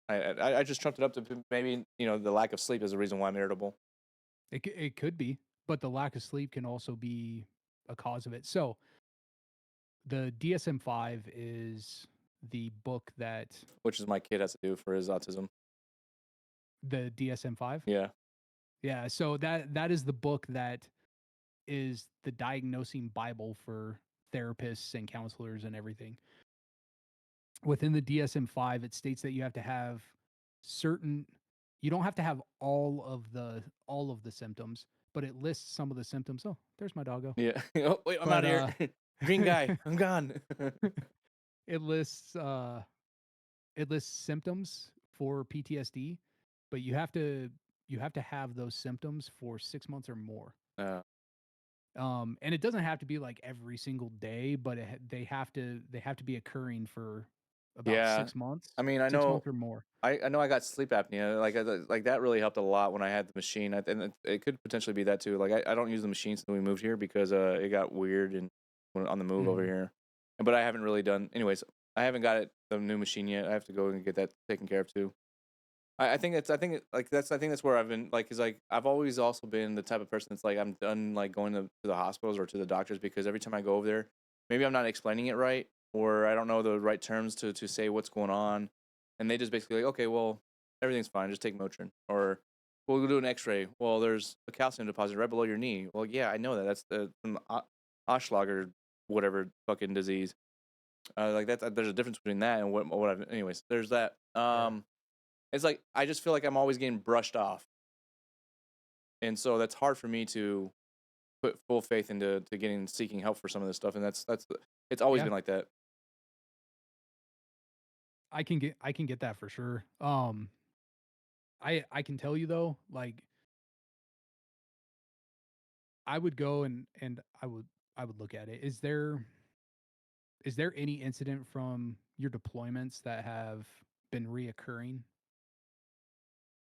I just trumped it up to maybe the lack of sleep is the reason why I'm irritable. it could be, but the lack of sleep can also be a cause of it. So the DSM-5 is the book that Which is my kid has to do for his autism. the DSM-5. Yeah. Yeah. So that is the book that is the diagnosing Bible for therapists and counselors and everything. Within the DSM-5, it states that you have to have certain. You don't have to have all of the symptoms, but it lists some of the symptoms. Oh, there's my doggo. Yeah. Oh, wait, I'm But, out here. Green guy, I'm gone. It lists symptoms for PTSD, but you have to have those symptoms for 6 months or more. And it doesn't have to be like every single day, but they have to be occurring for about Yeah. 6 months. I mean, I 6 know months or more. I know I got sleep apnea. Like that really helped a lot when I had the machine. And it could potentially be that too. Like I don't use the machine since we moved here because it got weird and on the move over Mhm. here. But I haven't really done. Anyways, I haven't got the new machine yet. I have to go and get that taken care of too. I think that's where I've been like, cause like I've always also been the type of person that's like I'm done like going to the hospitals or to the doctors because every time I go over there, maybe I'm not explaining it right or I don't know the right terms to say what's going on, and they just basically like, okay, well everything's fine, just take Motrin, or we'll do an X-ray. Well, there's a calcium deposit right below your knee. Well, yeah, I know that. That's from Oshlag whatever fucking disease. Like that. There's a difference between that and what I've. Anyways, there's that. it's like I just feel like I'm always getting brushed off, and so that's hard for me to put full faith into seeking help for some of this stuff, and it's always Yeah, been like that. I can get that for sure. I can tell you though, like I would go and I would look at it. Is there any incident from your deployments that have been reoccurring?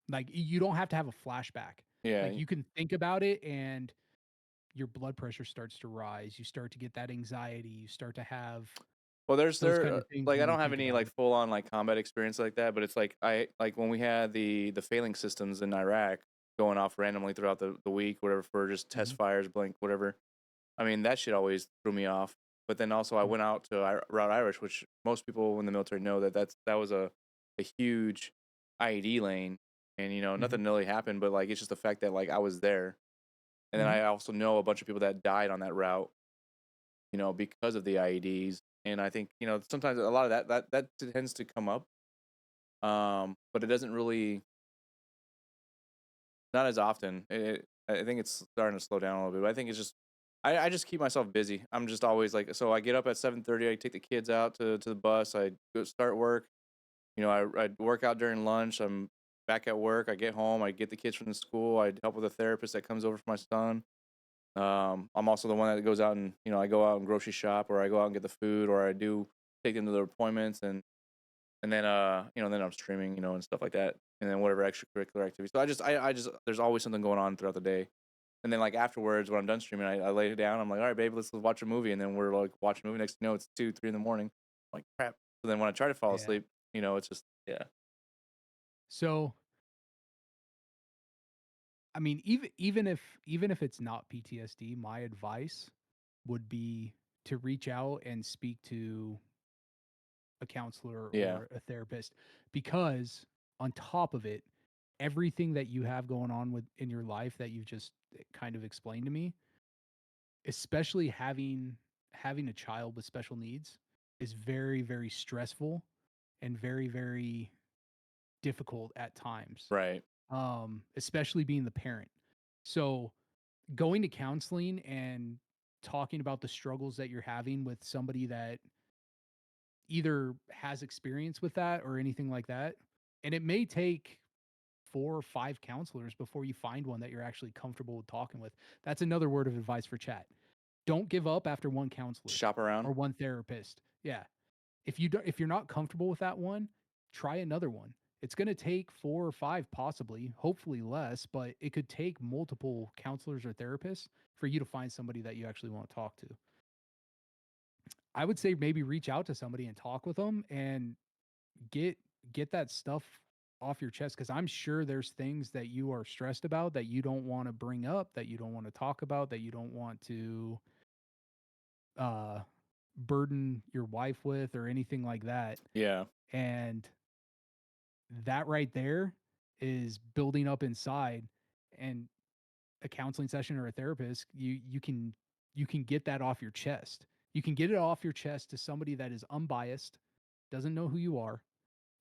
Like you don't have to have a flashback. Yeah. Like you can think about it and your blood pressure starts to rise. You start to get that anxiety. You start to have Well, there's those kind of things like I when you don't have think any about like it. full on like combat experience like that, but it's like I like when we had the failing systems in Iraq going off randomly throughout the week, whatever, for just test Mhm, fires, blank, whatever. I mean, that shit always threw me off. But then also I mhm, went out to Route Irish, which most people in the military know that was a huge IED lane, and mhm, nothing really happened, but like it's just the fact that like I was there, and then mhm, I also know a bunch of people that died on that route, because of the IEDs, and I think sometimes a lot of that tends to come up, but it doesn't really, not as often. I think it's starting to slow down a little bit, but I think it's just I just keep myself busy. I'm just always like, so I get up at 7:30. I take the kids out to the bus. I go start work. I work out during lunch. I'm back at work. I get home. I get the kids from the school. I help with a therapist that comes over for my son. I'm also the one that goes out and I go out and grocery shop, or I go out and get the food, or I do take them to their appointments, and then then I'm streaming, and stuff like that, and then whatever extracurricular activities. So I just there's always something going on throughout the day, and then like afterwards when I'm done streaming, I lay it down. I'm like, all right, babe, let's watch a movie, and then we're like watching a movie. Next thing you know, it's 2, 3 in the morning. I'm like, crap. So then when I try to fall yeah. asleep, it's just yeah, So I mean, even if it's not PTSD, my advice would be to reach out and speak to a counselor yeah, or a therapist because on top of it, everything that you have going on with in your life that you've just kind of explained to me, especially having a child with special needs is very very stressful and very very difficult at times. right, Especially being the parent. So going to counseling and talking about the struggles that you're having with somebody that either has experience with that or anything like that. And it may take 4 or 5 counselors before you find one that you're actually comfortable with talking with. That's another word of advice for chat. Don't give up after one counselor shop around, or one therapist. Yeah. If you're not comfortable with that one, try another one. It's going to take 4 or 5 possibly, hopefully less, but it could take multiple counselors or therapists for you to find somebody that you actually want to talk to. I would say maybe reach out to somebody and talk with them and get get that stuff off your chest because I'm sure there's things that you are stressed about that you don't want to bring up, that you don't want to talk about, that you don't want to uh burden your wife with or anything like that. yeah, And that right there is building up inside, and a counseling session or a therapist, you can get that off your chest. You can get it off your chest to somebody that is unbiased, doesn't know who you are,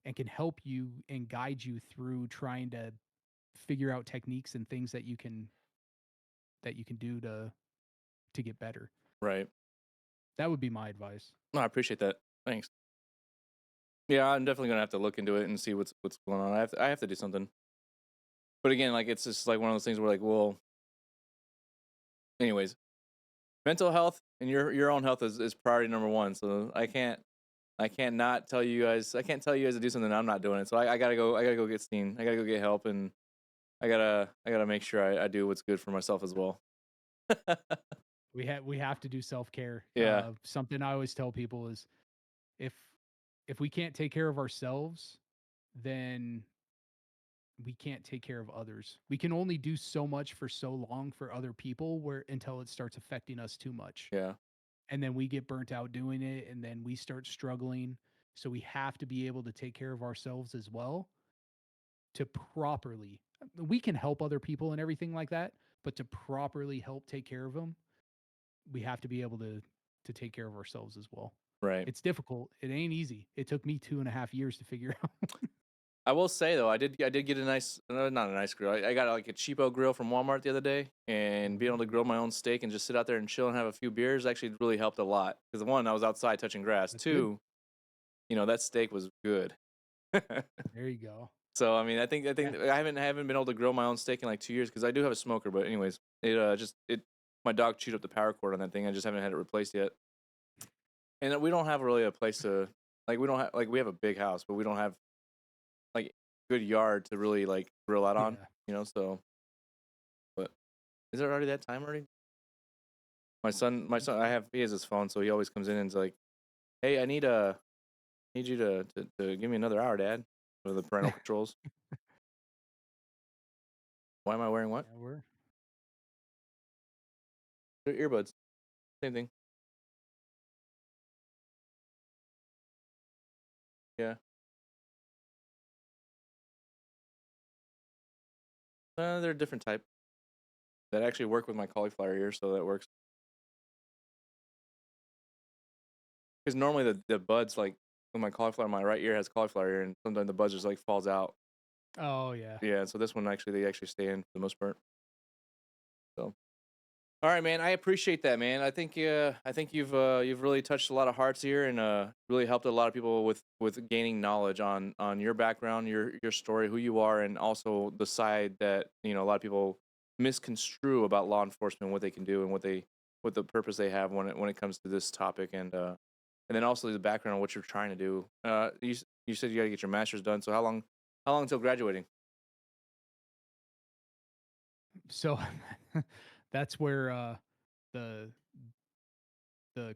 and can help you and guide you through trying to figure out techniques and things that you can do to get better. right. That would be my advice. No, I appreciate that. Thanks. Yeah, I'm definitely gonna have to look into it and see what's going on. I have to do something. But again, like it's just like one of those things where like, well, anyways, mental health and your own health is priority number one. So I can't not tell you guys. I can't tell you guys to do something I'm not doing it. So I gotta go. I gotta go get seen. I gotta go get help, and I gotta make sure I do what's good for myself as well. We have to do self-care. Yeah, Something I always tell people is if if we can't take care of ourselves, then we can't take care of others. We can only do so much for so long for other people where until it starts affecting us too much. yeah, And then we get burnt out doing it and then we start struggling. So we have to be able to take care of ourselves as well to properly. We can help other people and everything like that, but to properly help take care of them, we have to be able to take care of ourselves as well. right. It's difficult. It ain't easy. It took me 2.5 years to figure out. I will say though, I did get a nice, not a nice grill. I got like a cheapo grill from Walmart the other day, and being able to grill my own steak and just sit out there and chill and have a few beers actually really helped a lot. Because one, I was outside touching grass. That's good. Two, that steak was good. There you go. So I mean, I think I haven't been able to grill my own steak in like 2 years because I do have a smoker. But anyways, my dog chewed up the power cord on that thing. I just haven't had it replaced yet. And we don't have really a place to we have a big house, but we don't have like good yard to really like grill out on. So. But is it already that time already? My son, he has his phone, so he always comes in and is like, "Hey, I need you to give me another hour, Dad, for the parental controls." Why am I wearing what? Yeah, They're earbuds. Same thing. Yeah. They're a different type that actually work with my cauliflower ear, so that works. Because normally the buds, like with my cauliflower, my right ear has cauliflower ear, and sometimes the buds just like falls out. Oh yeah. Yeah. So this one they actually stay in for the most part. So. All right, man. I appreciate that, man. I think you've really touched a lot of hearts here and really helped a lot of people with gaining knowledge on your background, your story, who you are, and also the side that a lot of people misconstrue about law enforcement, what they can do, and what the purpose they have when it comes to this topic, and then also the background of what you're trying to do. You said you got to get your master's done. So how long until graduating? So that's where the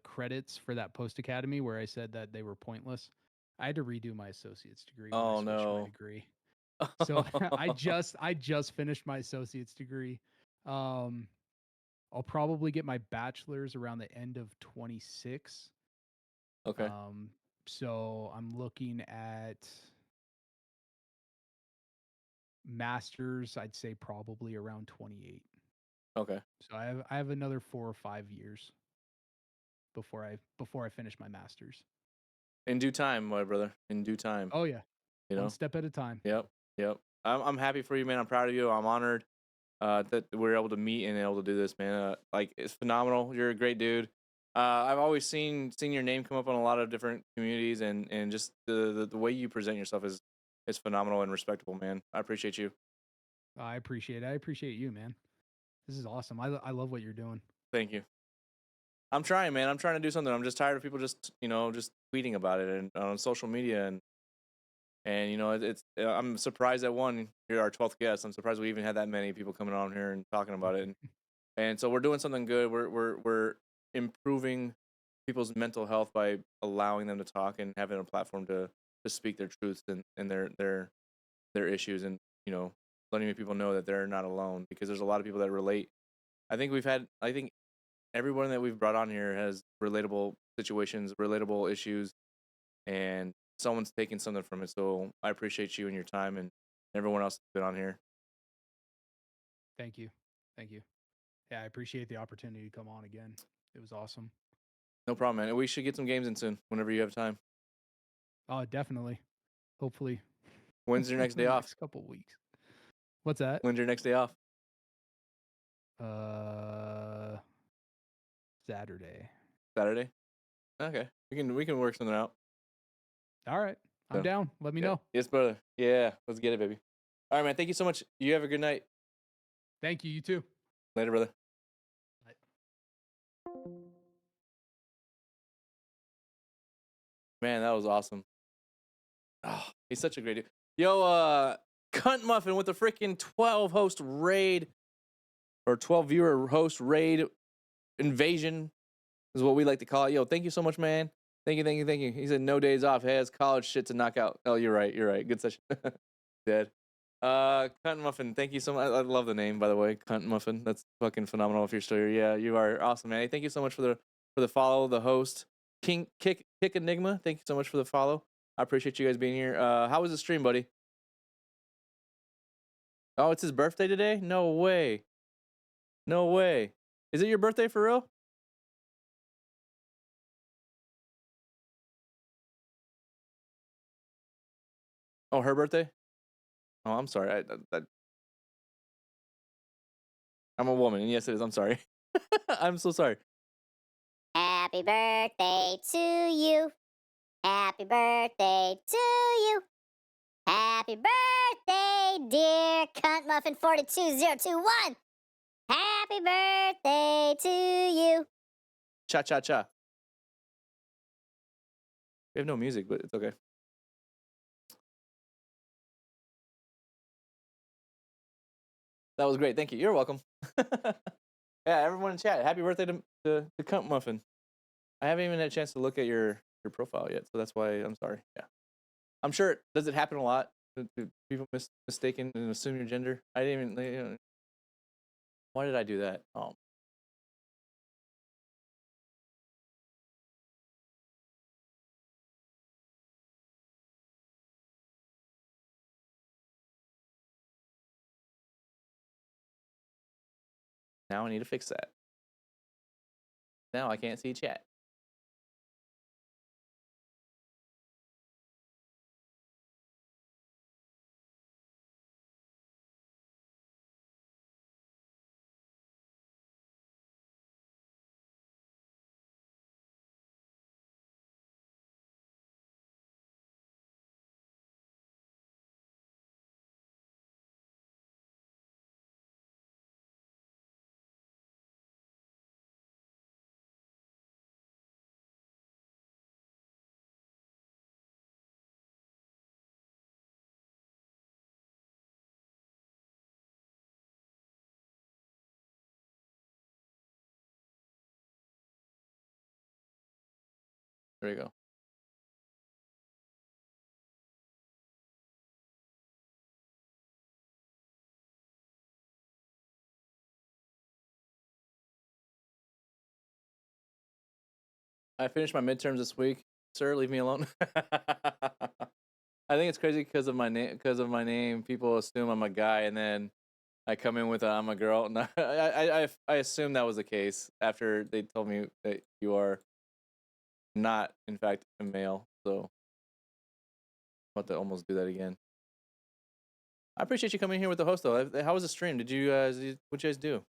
credits for that post academy where I said that they were pointless. I had to redo my associate's degree when I Oh switched my no. degree. So I just finished my associate's degree. I'll probably get my bachelor's around the end of 26. Okay. So I'm looking at masters, I'd say probably around 28. Okay. So I have another 4 or 5 years before I finish my masters. In due time, my brother. In due time. Oh yeah. You One know. step at a time. Yep. I'm happy for you, man. I'm proud of you. I'm honored that we're able to meet and able to do this, man. Like it's phenomenal. You're a great dude. I've always seen your name come up on a lot of different communities, and just the way you present yourself is phenomenal and respectable, man. I appreciate you. I appreciate it. I appreciate you, man. This is awesome. I love what you're doing. Thank you. I'm trying, man. I'm trying to do something. I'm just tired of people just just tweeting about it and on social media and it's I'm surprised that you're our 12th guest. I'm surprised we even had that many people coming on here and talking about it. And so we're doing something good. We're improving people's mental health by allowing them to talk and having a platform to speak their truths and their issues and letting people know that they're not alone because there's a lot of people that relate. I think everyone that we've brought on here has relatable situations, relatable issues, and someone's taking something from it. So I appreciate you and your time and everyone else that's been on here. Thank you. Thank you. Yeah, I appreciate the opportunity to come on again. It was awesome. No problem, man. We should get some games in soon whenever you have time. Oh, definitely. Hopefully. When's your next day off? Next couple weeks. What's that? When's your next day off? Saturday. Saturday? Okay. We can work something out. All right. I'm down. Let me know. Yes, brother. Yeah. Let's get it, baby. All right, man. Thank you so much. You have a good night. Thank you. You too. Later, brother. Bye. Man, that was awesome. Oh, he's such a great dude. Yo, Cunt Muffin with the freaking 12 host raid or 12 viewer host raid invasion is what we like to call it. Yo, thank you so much, man. Thank you. He said no days off. He has college shit to knock out. Oh, you're right. Good session. Dead. Cunt Muffin, thank you so much. I love the name, by the way. Cunt Muffin. That's fucking phenomenal if you're still here. Yeah, you are awesome, man. Hey, thank you so much for the follow, the host. Kick Enigma, thank you so much for the follow. I appreciate you guys being here. How was the stream, buddy? Oh, it's his birthday today? No way. Is it your birthday for real? Oh, her birthday? Oh, I'm sorry. I'm a woman, and yes, it is. I'm sorry. I'm so sorry. Happy birthday to you. Happy birthday to you. Happy birthday, dear Cunt Muffin 42021. Happy birthday to you. Cha cha cha. We have no music, but it's okay. That was great. Thank you. You're welcome. Yeah, everyone in chat. Happy birthday to Cunt Muffin. I haven't even had a chance to look at your profile yet, so that's why I'm sorry. Yeah, I'm sure. Does it happen a lot? Do people mistaken and assume your gender? I didn't even. Why did I do that? Oh. Now I need to fix that. Now I can't see chat. There you go. I finished my midterms this week. Sir, leave me alone. I think it's crazy because of my name. Because of my name, people assume I'm a guy, and then I come in with I'm a girl. No, I assume that was the case after they told me that you are not, in fact, a male. So I'm about to almost do that again. I appreciate you coming here with the host, though. How was the stream? What'd you guys do?